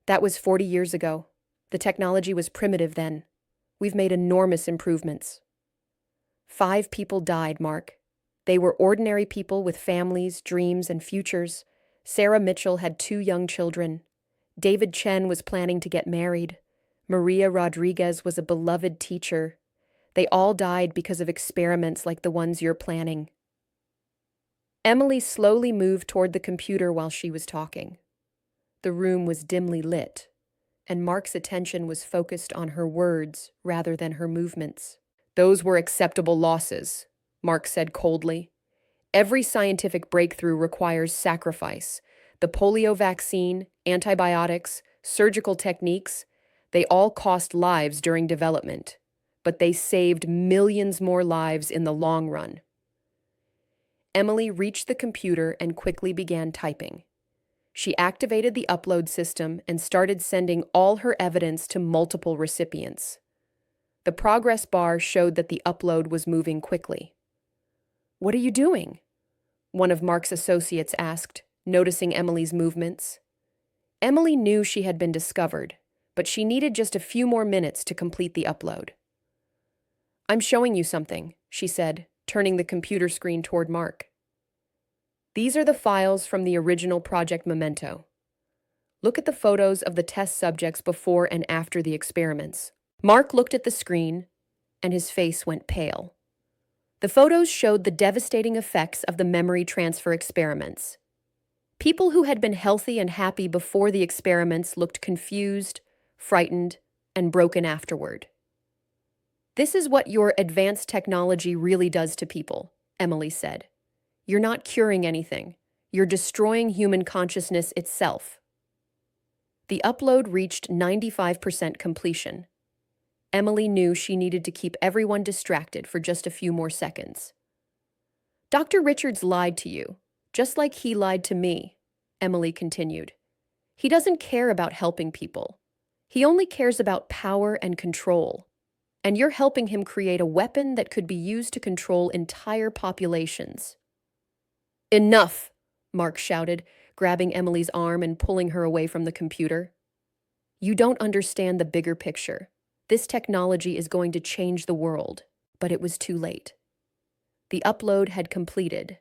A: "That was 40 years ago. The technology was primitive then. We've made enormous improvements." 5 people died, Mark. They were ordinary people with families, dreams, and futures. Sarah Mitchell had 2 young children. David Chen was planning to get married. Maria Rodriguez was a beloved teacher. They all died because of experiments like the ones you're planning. Emily slowly moved toward the computer while she was talking. The room was dimly lit, and Mark's attention was focused on her words rather than her movements. "Those were acceptable losses," Mark said coldly. "Every scientific breakthrough requires sacrifice. The polio vaccine, antibiotics, surgical techniques, they all cost lives during development, but they saved millions more lives in the long run." Emily reached the computer and quickly began typing. She activated the upload system and started sending all her evidence to multiple recipients. The progress bar showed that the upload was moving quickly. "What are you doing?" one of Mark's associates asked, noticing Emily's movements. Emily knew she had been discovered, but she needed just a few more minutes to complete the upload. "I'm showing you something," she said, turning the computer screen toward Mark. "These are the files from the original Project Memento. Look at the photos of the test subjects before and after the experiments." Mark looked at the screen, and his face went pale. The photos showed the devastating effects of the memory transfer experiments. People who had been healthy and happy before the experiments looked confused, frightened, and broken afterward. "This is what your advanced technology really does to people," Emily said. "You're not curing anything. You're destroying human consciousness itself." The upload reached 95% completion. Emily knew she needed to keep everyone distracted for just a few more seconds. Dr. Richards lied to you, just like he lied to me, Emily continued. He doesn't care about helping people. He only cares about power and control. And you're helping him create a weapon that could be used to control entire populations. Enough, Mark shouted, grabbing Emily's arm and pulling her away from the computer. You don't understand the bigger picture. This technology is going to change the world, but it was too late. The upload had completed.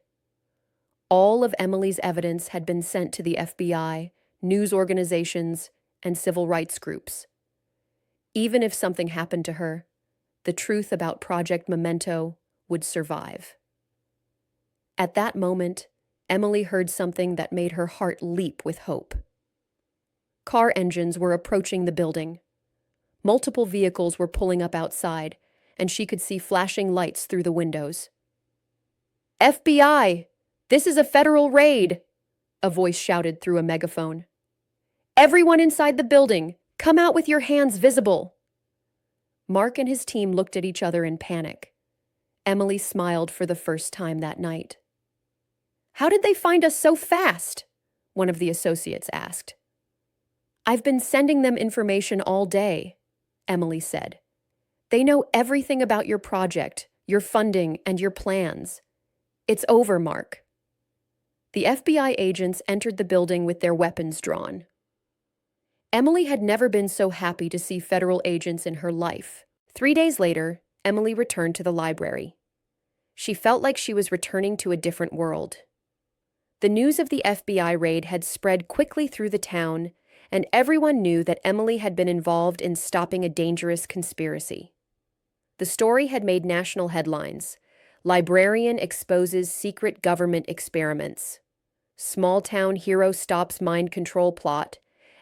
A: All of Emily's evidence had been sent to the FBI, news organizations, and civil rights groups. Even if something happened to her, the truth about Project Memento would survive. At that moment, Emily heard something that made her heart leap with hope. Car engines were approaching the building. Multiple vehicles were pulling up outside, and she could see flashing lights through the windows. FBI! This is a federal raid! A voice shouted through a megaphone. Everyone inside the building, come out with your hands visible! Mark and his team looked at each other in panic. Emily smiled for the first time that night. How did they find us so fast? One of the associates asked. I've been sending them information all day, Emily said. They know everything about your project, your funding, and your plans. It's over, Mark. The FBI agents entered the building with their weapons drawn. Emily had never been so happy to see federal agents in her life. 3 days later, Emily returned to the library. She felt like she was returning to a different world. The news of the FBI raid had spread quickly through the town, and everyone knew that Emily had been involved in stopping a dangerous conspiracy. The story had made national headlines. Librarian exposes secret government experiments. Small-town hero stops mind control plot.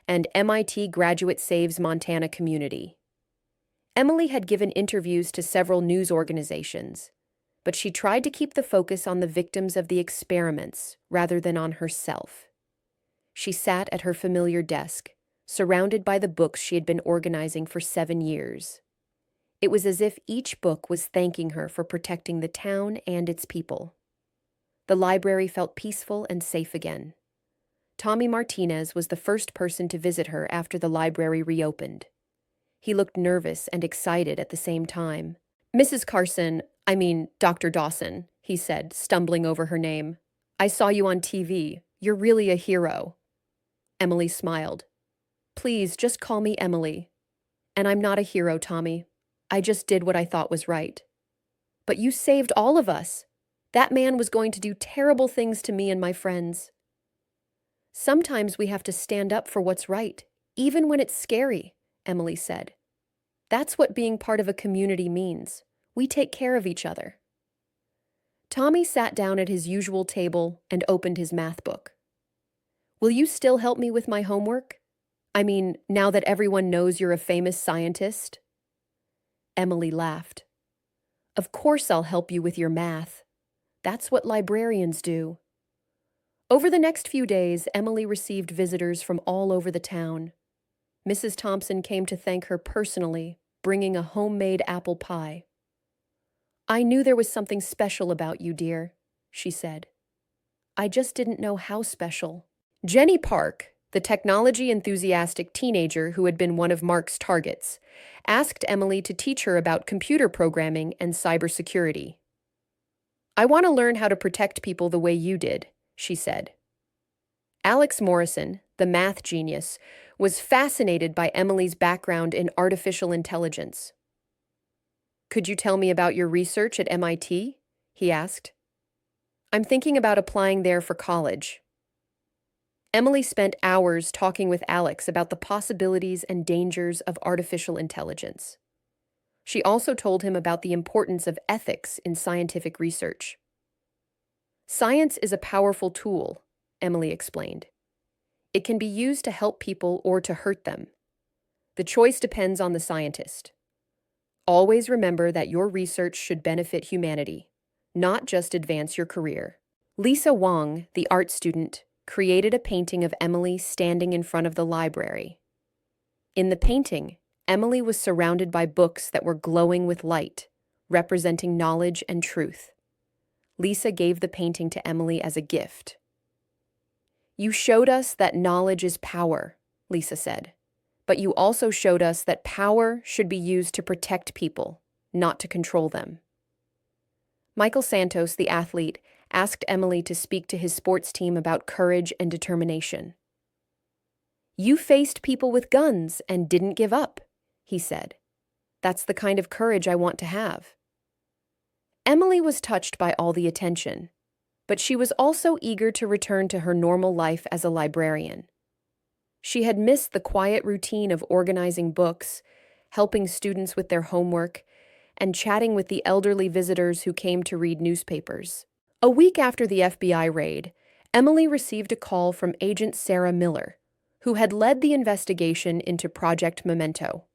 A: And MIT graduate saves Montana community. Emily had given interviews to several news organizations, but she tried to keep the focus on the victims of the experiments rather than on herself. She sat at her familiar desk, surrounded by the books she had been organizing for 7 years. It was as if each book was thanking her for protecting the town and its people. The library felt peaceful and safe again. Tommy Martinez was the first person to visit her after the library reopened. He looked nervous and excited at the same time. Mrs. Carson, Dr. Dawson, he said, stumbling over her name. I saw you on TV. You're really a hero. Emily smiled. Please, just call me Emily. And I'm not a hero, Tommy. I just did what I thought was right. But you saved all of us. That man was going to do terrible things to me and my friends. Sometimes we have to stand up for what's right, even when it's scary, Emily said. That's what being part of a community means. We take care of each other. Tommy sat down at his usual table and opened his math book. Will you still help me with my homework? Now that everyone knows you're a famous scientist? Emily laughed. Of course I'll help you with your math. That's what librarians do. Over the next few days, Emily received visitors from all over the town. Mrs. Thompson came to thank her personally, bringing a homemade apple pie. I knew there was something special about you, dear, she said. I just didn't know how special. Jenny Park, the technology-enthusiastic teenager who had been one of Mark's targets, asked Emily to teach her about computer programming and cybersecurity. I want to learn how to protect people the way you did, she said. Alex Morrison, the math genius, was fascinated by Emily's background in artificial intelligence. Could you tell me about your research at MIT? He asked. I'm thinking about applying there for college. Emily spent hours talking with Alex about the possibilities and dangers of artificial intelligence. She also told him about the importance of ethics in scientific research. Science is a powerful tool, Emily explained. It can be used to help people or to hurt them. The choice depends on the scientist. Always remember that your research should benefit humanity, not just advance your career. Lisa Wong, the art student, created a painting of Emily standing in front of the library. In the painting, Emily was surrounded by books that were glowing with light, representing knowledge and truth. Lisa gave the painting to Emily as a gift. "You showed us that knowledge is power," Lisa said, "but you also showed us that power should be used to protect people, not to control them." Michael Santos, the athlete, asked Emily to speak to his sports team about courage and determination. "You faced people with guns and didn't give up," he said. "That's the kind of courage I want to have." Emily was touched by all the attention, but she was also eager to return to her normal life as a librarian. She had missed the quiet routine of organizing books, helping students with their homework, and chatting with the elderly visitors who came to read newspapers. A week after the FBI raid, Emily received a call from Agent Sarah Miller, who had led the investigation into Project Memento.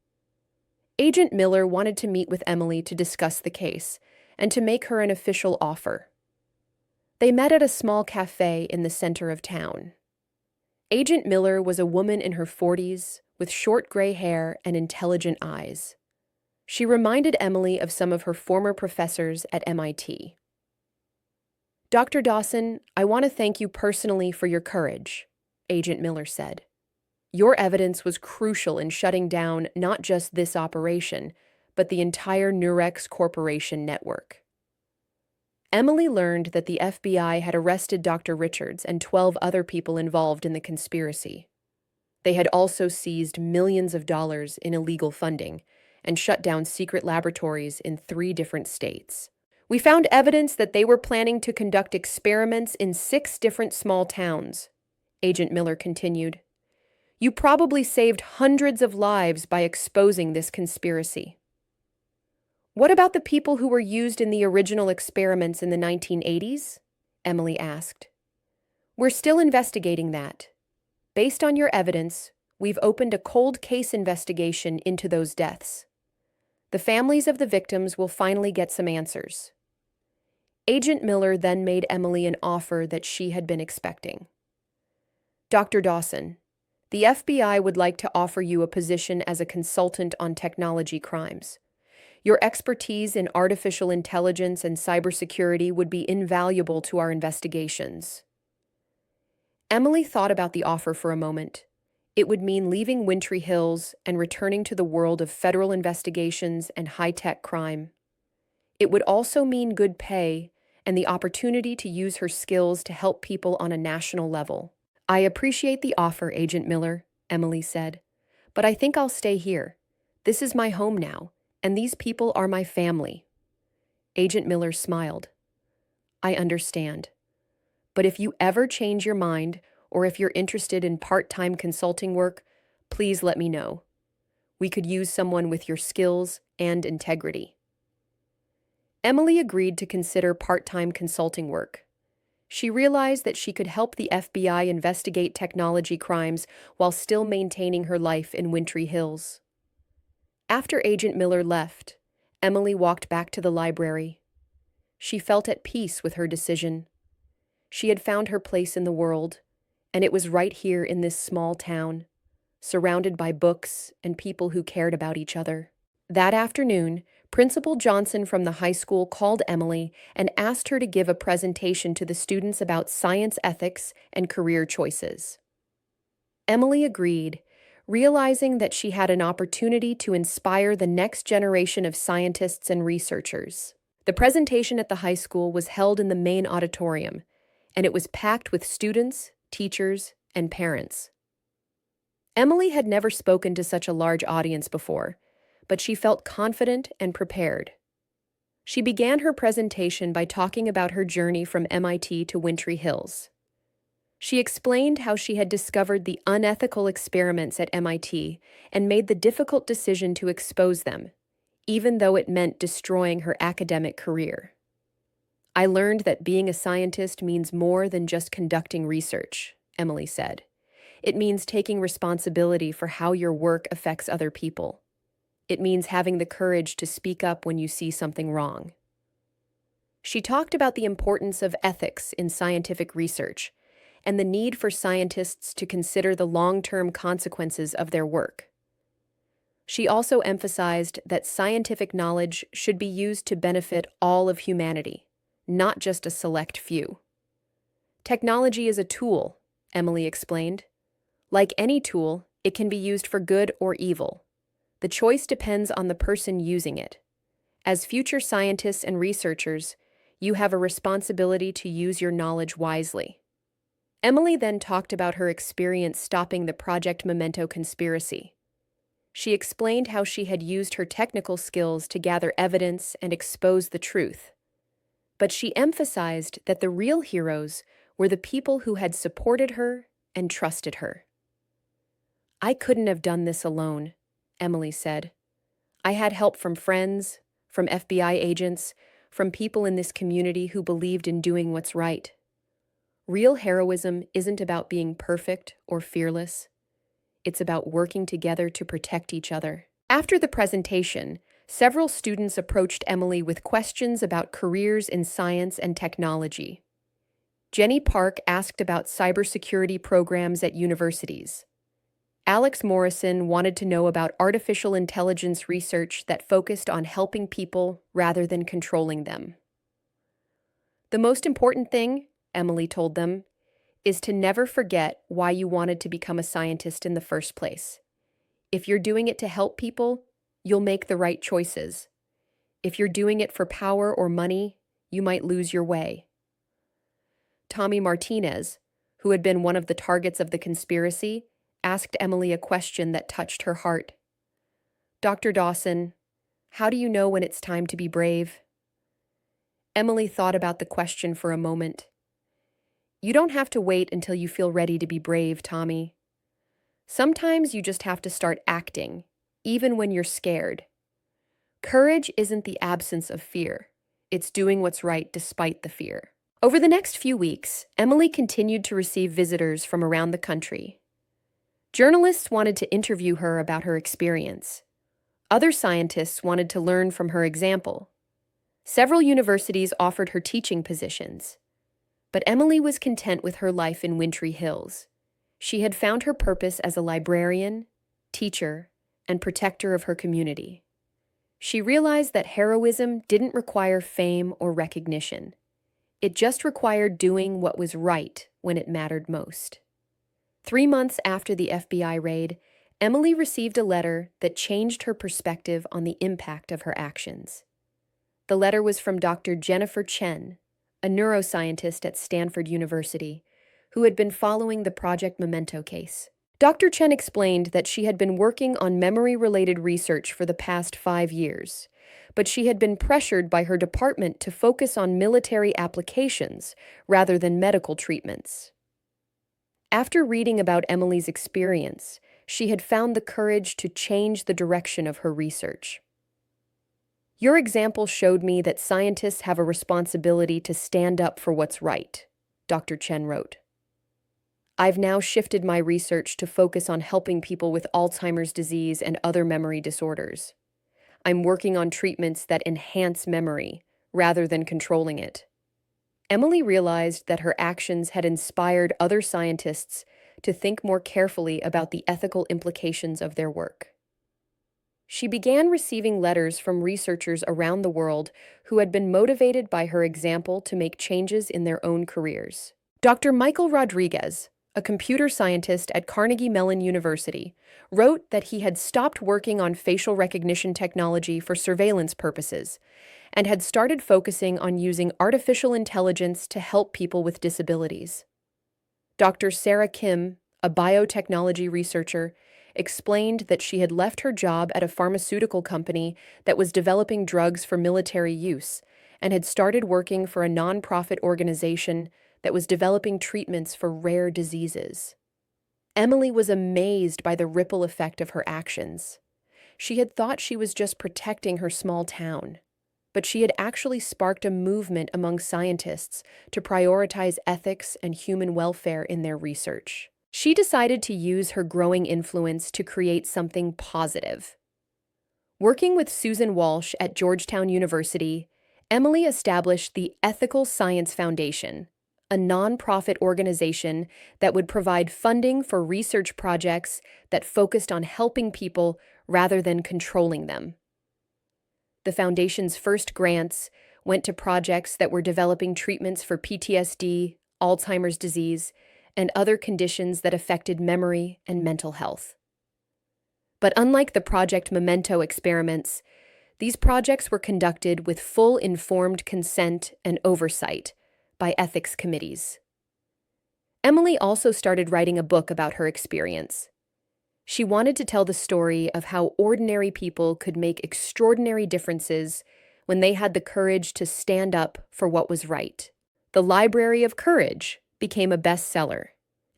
A: Agent Miller wanted to meet with Emily to discuss the case and to make her an official offer. They met at a small cafe in the center of town. Agent Miller was a woman in her 40s with short gray hair and intelligent eyes. She reminded Emily of some of her former professors at MIT. "Dr. Dawson, I want to thank you personally for your courage," Agent Miller said. "Your evidence was crucial in shutting down not just this operation, but the entire Nurex Corporation network." Emily learned that the FBI had arrested Dr. Richards and 12 other people involved in the conspiracy. They had also seized millions of dollars in illegal funding and shut down secret laboratories in 3 different states. "We found evidence that they were planning to conduct experiments in 6 different small towns," Agent Miller continued. "You probably saved hundreds of lives by exposing this conspiracy." "What about the people who were used in the original experiments in the 1980s? Emily asked. "We're still investigating that. Based on your evidence, we've opened a cold case investigation into those deaths. The families of the victims will finally get some answers." Agent Miller then made Emily an offer that she had been expecting. "Dr. Dawson, the FBI would like to offer you a position as a consultant on technology crimes. Your expertise in artificial intelligence and cybersecurity would be invaluable to our investigations." Emily thought about the offer for a moment. It would mean leaving Wintry Hills and returning to the world of federal investigations and high-tech crime. It would also mean good pay and the opportunity to use her skills to help people on a national level. "I appreciate the offer, Agent Miller," Emily said, "but I think I'll stay here. This is my home now, and these people are my family." Agent Miller smiled. "I understand. But if you ever change your mind, or if you're interested in part-time consulting work, please let me know. We could use someone with your skills and integrity." Emily agreed to consider part-time consulting work. She realized that she could help the FBI investigate technology crimes while still maintaining her life in Wintry Hills. After Agent Miller left, Emily walked back to the library. She felt at peace with her decision. She had found her place in the world, and it was right here in this small town, surrounded by books and people who cared about each other. That afternoon, Principal Johnson from the high school called Emily and asked her to give a presentation to the students about science ethics and career choices. Emily agreed, realizing that she had an opportunity to inspire the next generation of scientists and researchers. The presentation at the high school was held in the main auditorium, and it was packed with students, teachers, and parents. Emily had never spoken to such a large audience before, but she felt confident and prepared. She began her presentation by talking about her journey from MIT to Wintry Hills. She explained how she had discovered the unethical experiments at MIT and made the difficult decision to expose them, even though it meant destroying her academic career. "I learned that being a scientist means more than just conducting research," Emily said. "It means taking responsibility for how your work affects other people. It means having the courage to speak up when you see something wrong." She talked about the importance of ethics in scientific research and the need for scientists to consider the long-term consequences of their work. She also emphasized that scientific knowledge should be used to benefit all of humanity, not just a select few. Technology is a tool, Emily explained. Like any tool, it can be used for good or evil. The choice depends on the person using it. As future scientists and researchers, you have a responsibility to use your knowledge wisely. Emily then talked about her experience stopping the Project Memento conspiracy. She explained how she had used her technical skills to gather evidence and expose the truth. But she emphasized that the real heroes were the people who had supported her and trusted her. "I couldn't have done this alone," Emily said. "I had help from friends, from FBI agents, from people in this community who believed in doing what's right. Real heroism isn't about being perfect or fearless. It's about working together to protect each other." After the presentation, several students approached Emily with questions about careers in science and technology. Jenny Park asked about cybersecurity programs at universities. Alex Morrison wanted to know about artificial intelligence research that focused on helping people rather than controlling them. "The most important thing," Emily told them, "is to never forget why you wanted to become a scientist in the first place. If you're doing it to help people, you'll make the right choices. If you're doing it for power or money, you might lose your way." Tommy Martinez, who had been one of the targets of the conspiracy, asked Emily a question that touched her heart. "Dr. Dawson, how do you know when it's time to be brave?" Emily thought about the question for a moment. "You don't have to wait until you feel ready to be brave, Tommy. Sometimes you just have to start acting, even when you're scared. Courage isn't the absence of fear. It's doing what's right despite the fear." Over the next few weeks, Emily continued to receive visitors from around the country. Journalists wanted to interview her about her experience. Other scientists wanted to learn from her example. Several universities offered her teaching positions. But Emily was content with her life in Wintry Hills. She had found her purpose as a librarian, teacher, and protector of her community. She realized that heroism didn't require fame or recognition. It just required doing what was right when it mattered most. 3 months after the FBI raid, Emily received a letter that changed her perspective on the impact of her actions. The letter was from Dr. Jennifer Chen, a neuroscientist at Stanford University, who had been following the Project Memento case. Dr. Chen explained that she had been working on memory-related research for the past 5 years, but she had been pressured by her department to focus on military applications rather than medical treatments. After reading about Emily's experience, she had found the courage to change the direction of her research. "Your example showed me that scientists have a responsibility to stand up for what's right," Dr. Chen wrote. "I've now shifted my research to focus on helping people with Alzheimer's disease and other memory disorders. I'm working on treatments that enhance memory rather than controlling it." Emily realized that her actions had inspired other scientists to think more carefully about the ethical implications of their work. She began receiving letters from researchers around the world who had been motivated by her example to make changes in their own careers. Dr. Michael Rodriguez, a computer scientist at Carnegie Mellon University, wrote that he had stopped working on facial recognition technology for surveillance purposes and had started focusing on using artificial intelligence to help people with disabilities. Dr. Sarah Kim, a biotechnology researcher, explained that she had left her job at a pharmaceutical company that was developing drugs for military use and had started working for a nonprofit organization that was developing treatments for rare diseases. Emily was amazed by the ripple effect of her actions. She had thought she was just protecting her small town, but she had actually sparked a movement among scientists to prioritize ethics and human welfare in their research. She decided to use her growing influence to create something positive. Working with Susan Walsh at Georgetown University, Emily established the Ethical Science Foundation, a nonprofit organization that would provide funding for research projects that focused on helping people rather than controlling them. The foundation's first grants went to projects that were developing treatments for PTSD, Alzheimer's disease, and other conditions that affected memory and mental health. But unlike the Project Memento experiments, these projects were conducted with full informed consent and oversight by ethics committees. Emily also started writing a book about her experience. She wanted to tell the story of how ordinary people could make extraordinary differences when they had the courage to stand up for what was right. The Library of Courage became a bestseller,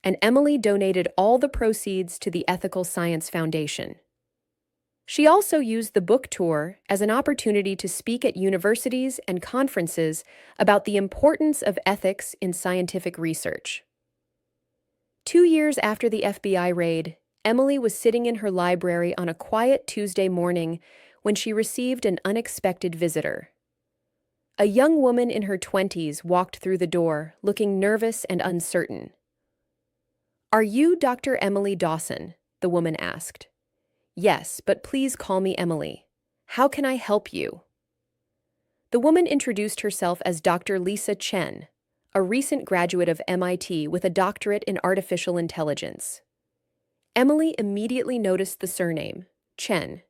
A: and Emily donated all the proceeds to the Ethical Science Foundation. She also used the book tour as an opportunity to speak at universities and conferences about the importance of ethics in scientific research. 2 years after the FBI raid, Emily was sitting in her library on a quiet Tuesday morning when she received an unexpected visitor. A young woman in her 20s walked through the door, looking nervous and uncertain. "Are you Dr. Emily Dawson?" the woman asked. "Yes, but please call me Emily. How can I help you?" The woman introduced herself as Dr. Lisa Chen, a recent graduate of MIT with a doctorate in artificial intelligence. Emily immediately noticed the surname, Chen,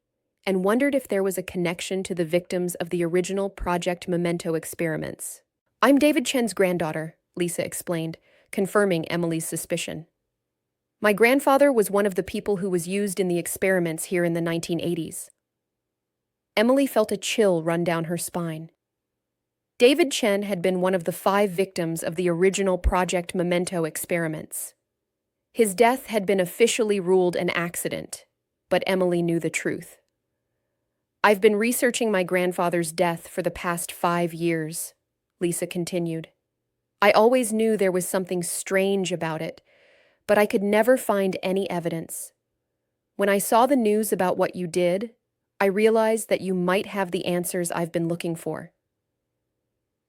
A: and wondered if there was a connection to the victims of the original Project Memento experiments. "I'm David Chen's granddaughter," Lisa explained, confirming Emily's suspicion. "My grandfather was one of the people who was used in the experiments here in the 1980s. Emily felt a chill run down her spine. David Chen had been one of the 5 victims of the original Project Memento experiments. His death had been officially ruled an accident, but Emily knew the truth. "I've been researching my grandfather's death for the past 5 years," Lisa continued. "I always knew there was something strange about it, but I could never find any evidence. When I saw the news about what you did, I realized that you might have the answers I've been looking for."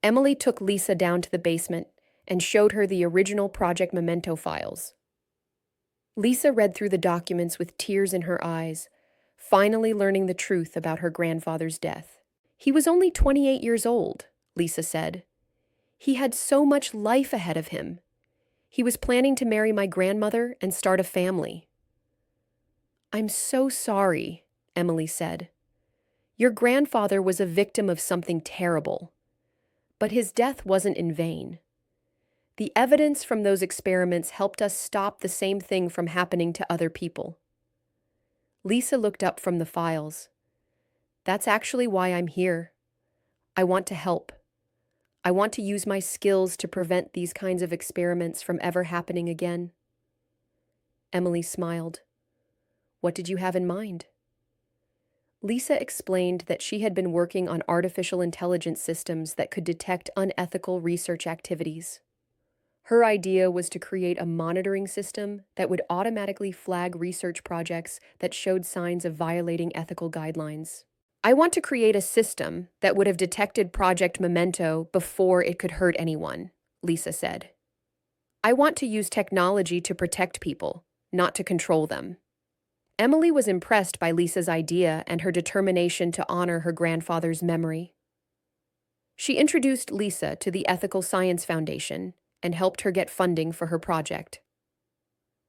A: Emily took Lisa down to the basement and showed her the original Project Memento files. Lisa read through the documents with tears in her eyes, finally learning the truth about her grandfather's death. "He was only 28 years old," Lisa said. "He had so much life ahead of him. He was planning to marry my grandmother and start a family." "I'm so sorry," Emily said. "Your grandfather was a victim of something terrible. But his death wasn't in vain. The evidence from those experiments helped us stop the same thing from happening to other people." Lisa looked up from the files. "That's actually why I'm here. I want to help. I want to use my skills to prevent these kinds of experiments from ever happening again." Emily smiled. "What did you have in mind?" Lisa explained that she had been working on artificial intelligence systems that could detect unethical research activities. Her idea was to create a monitoring system that would automatically flag research projects that showed signs of violating ethical guidelines. "I want to create a system that would have detected Project Memento before it could hurt anyone," Lisa said. "I want to use technology to protect people, not to control them." Emily was impressed by Lisa's idea and her determination to honor her grandfather's memory. She introduced Lisa to the Ethical Science Foundation and helped her get funding for her project.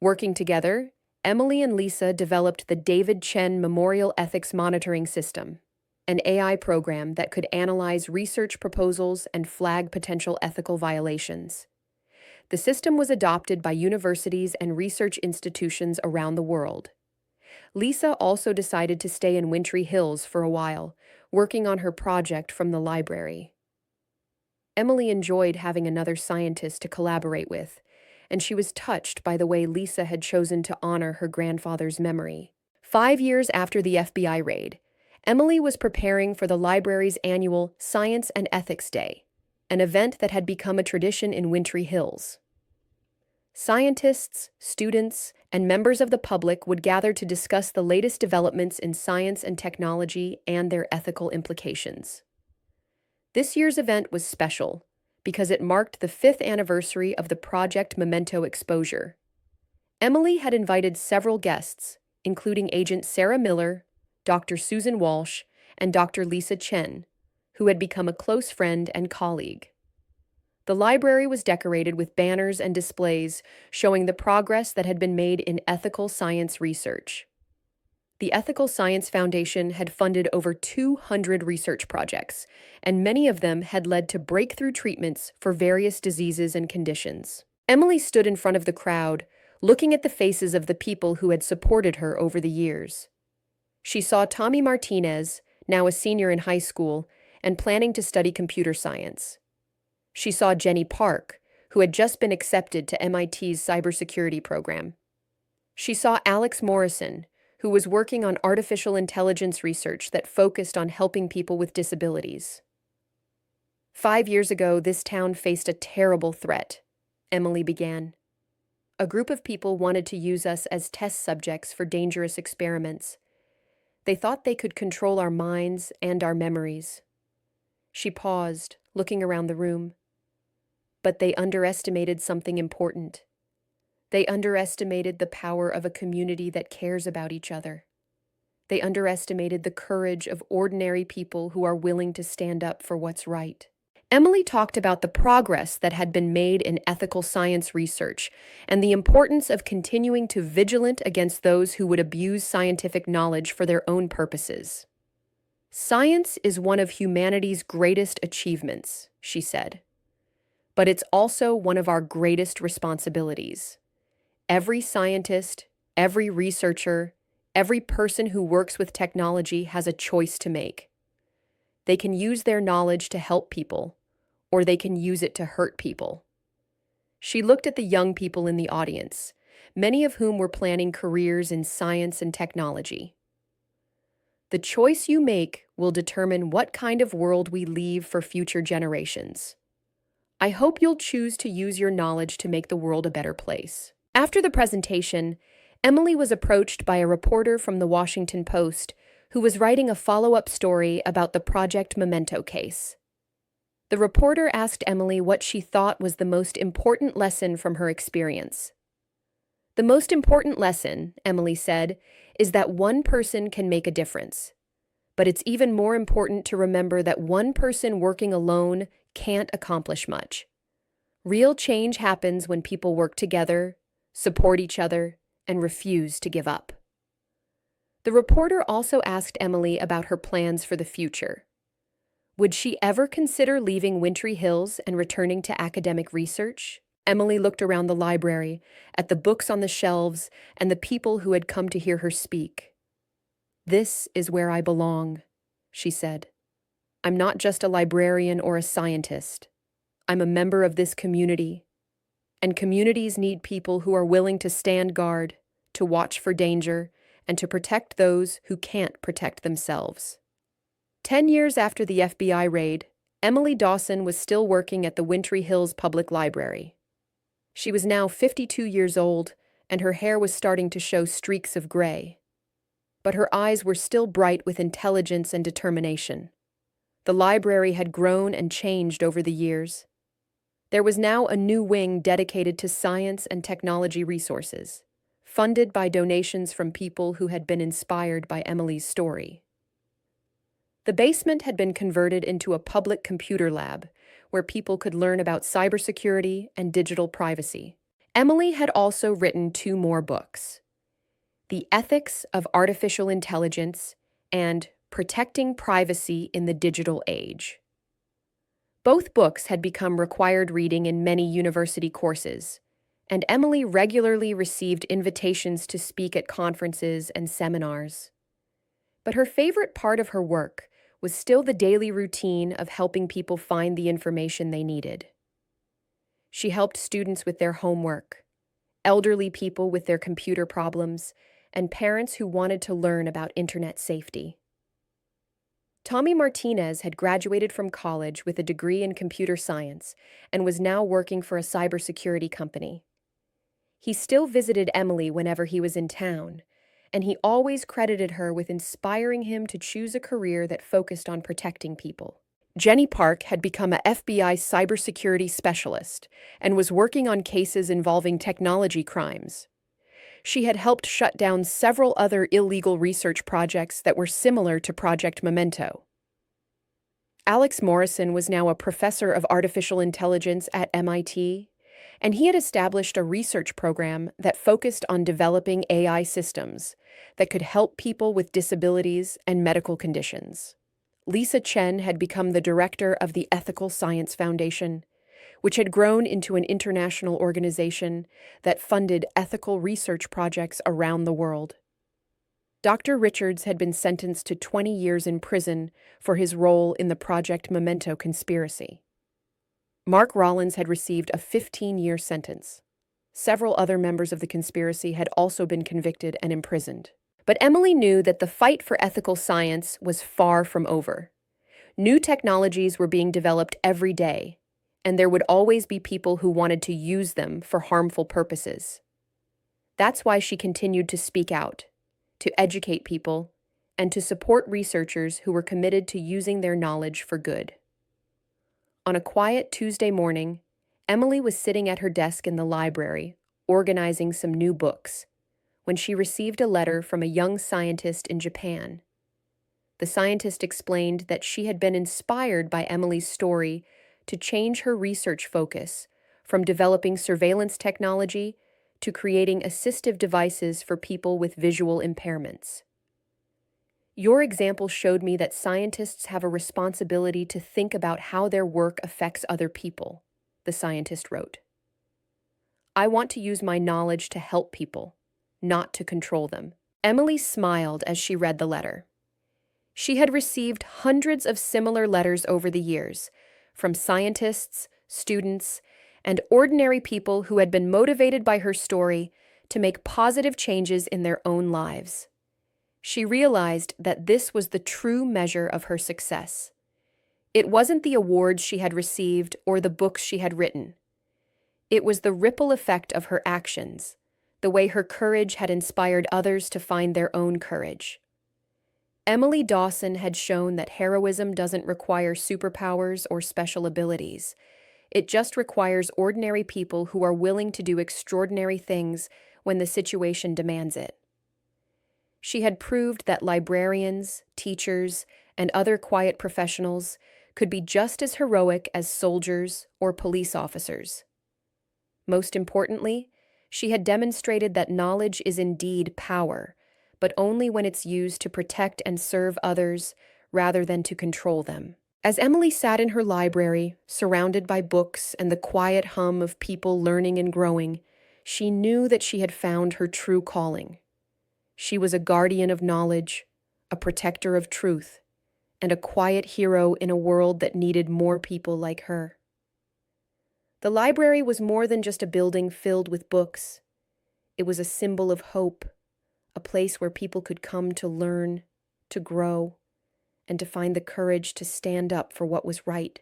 A: Working together, Emily and Lisa developed the David Chen Memorial Ethics Monitoring System, an AI program that could analyze research proposals and flag potential ethical violations. The system was adopted by universities and research institutions around the world. Lisa also decided to stay in Wintry Hills for a while, working on her project from the library. Emily enjoyed having another scientist to collaborate with, and she was touched by the way Lisa had chosen to honor her grandfather's memory. 5 years after the FBI raid, Emily was preparing for the library's annual Science and Ethics Day, an event that had become a tradition in Wintry Hills. Scientists, students, and members of the public would gather to discuss the latest developments in science and technology and their ethical implications. This year's event was special because it marked the 5th anniversary of the Project Memento exposure. Emily had invited several guests, including Agent Sarah Miller, Dr. Susan Walsh, and Dr. Lisa Chen, who had become a close friend and colleague. The library was decorated with banners and displays showing the progress that had been made in ethical science research. The Ethical Science Foundation had funded over 200 research projects, and many of them had led to breakthrough treatments for various diseases and conditions. Emily stood in front of the crowd, looking at the faces of the people who had supported her over the years. She saw Tommy Martinez, now a senior in high school, and planning to study computer science. She saw Jenny Park, who had just been accepted to MIT's cybersecurity program. She saw Alex Morrison, who was working on artificial intelligence research that focused on helping people with disabilities. 5 years ago, this town faced a terrible threat, Emily began. A group of people wanted to use us as test subjects for dangerous experiments. They thought they could control our minds and our memories. She paused, looking around the room. But they underestimated something important. They underestimated the power of a community that cares about each other. They underestimated the courage of ordinary people who are willing to stand up for what's right. Emily talked about the progress that had been made in ethical science research and the importance of continuing to be vigilant against those who would abuse scientific knowledge for their own purposes. Science is one of humanity's greatest achievements, she said. But it's also one of our greatest responsibilities. Every scientist, every researcher, every person who works with technology has a choice to make. They can use their knowledge to help people, or they can use it to hurt people. She looked at the young people in the audience, many of whom were planning careers in science and technology. The choice you make will determine what kind of world we leave for future generations. I hope you'll choose to use your knowledge to make the world a better place. After the presentation, Emily was approached by a reporter from the Washington Post who was writing a follow-up story about the Project Memento case. The reporter asked Emily what she thought was the most important lesson from her experience. The most important lesson, Emily said, is that one person can make a difference. But it's even more important to remember that one person working alone can't accomplish much. Real change happens when people work together, support each other, and refuse to give up. The reporter also asked Emily about her plans for the future. Would she ever consider leaving Wintry Hills and returning to academic research? Emily looked around the library, at the books on the shelves, and the people who had come to hear her speak. "This is where I belong," she said. "I'm not just a librarian or a scientist. I'm a member of this community. And communities need people who are willing to stand guard, to watch for danger, and to protect those who can't protect themselves." 10 years after the FBI raid, Emily Dawson was still working at the Wintry Hills Public Library. She was now 52 years old, and her hair was starting to show streaks of gray. But her eyes were still bright with intelligence and determination. The library had grown and changed over the years. There was now a new wing dedicated to science and technology resources, funded by donations from people who had been inspired by Emily's story. The basement had been converted into a public computer lab where people could learn about cybersecurity and digital privacy. Emily had also written 2 more books: The Ethics of Artificial Intelligence and Protecting Privacy in the Digital Age. Both books had become required reading in many university courses, and Emily regularly received invitations to speak at conferences and seminars. But her favorite part of her work was still the daily routine of helping people find the information they needed. She helped students with their homework, elderly people with their computer problems, and parents who wanted to learn about internet safety. Tommy Martinez had graduated from college with a degree in computer science and was now working for a cybersecurity company. He still visited Emily whenever he was in town, and he always credited her with inspiring him to choose a career that focused on protecting people. Jenny Park had become a FBI cybersecurity specialist and was working on cases involving technology crimes. She had helped shut down several other illegal research projects that were similar to Project Memento. Alex Morrison was now a professor of artificial intelligence at MIT, and he had established a research program that focused on developing AI systems that could help people with disabilities and medical conditions. Lisa Chen had become the director of the Ethical Science Foundation, which had grown into an international organization that funded ethical research projects around the world. Dr. Richards had been sentenced to 20 years in prison for his role in the Project Memento conspiracy. Mark Rollins had received a 15-year sentence. Several other members of the conspiracy had also been convicted and imprisoned. But Emily knew that the fight for ethical science was far from over. New technologies were being developed every day, and there would always be people who wanted to use them for harmful purposes. That's why she continued to speak out, to educate people, and to support researchers who were committed to using their knowledge for good. On a quiet Tuesday morning, Emily was sitting at her desk in the library, organizing some new books, when she received a letter from a young scientist in Japan. The scientist explained that she had been inspired by Emily's story to change her research focus from developing surveillance technology to creating assistive devices for people with visual impairments. Your example showed me that scientists have a responsibility to think about how their work affects other people, the scientist wrote. I want to use my knowledge to help people, not to control them. Emily smiled as she read the letter. She had received hundreds of similar letters over the years, from scientists, students, and ordinary people who had been motivated by her story to make positive changes in their own lives. She realized that this was the true measure of her success. It wasn't the awards she had received or the books she had written. It was the ripple effect of her actions, the way her courage had inspired others to find their own courage. Emily Dawson had shown that heroism doesn't require superpowers or special abilities. It just requires ordinary people who are willing to do extraordinary things when the situation demands it. She had proved that librarians, teachers, and other quiet professionals could be just as heroic as soldiers or police officers. Most importantly, she had demonstrated that knowledge is indeed power, but only when it's used to protect and serve others rather than to control them. As Emily sat in her library, surrounded by books and the quiet hum of people learning and growing, she knew that she had found her true calling. She was a guardian of knowledge, a protector of truth, and a quiet hero in a world that needed more people like her. The library was more than just a building filled with books. It was a symbol of hope, a place where people could come to learn, to grow, and to find the courage to stand up for what was right.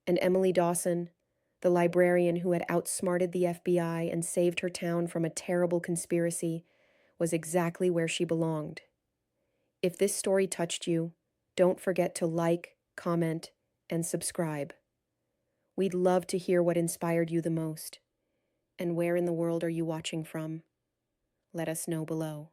A: And Emily Dawson, the librarian who had outsmarted the FBI and saved her town from a terrible conspiracy, was exactly where she belonged. If this story touched you, don't forget to like, comment, and subscribe. We'd love to hear what inspired you the most. And where in the world are you watching from? Let us know below.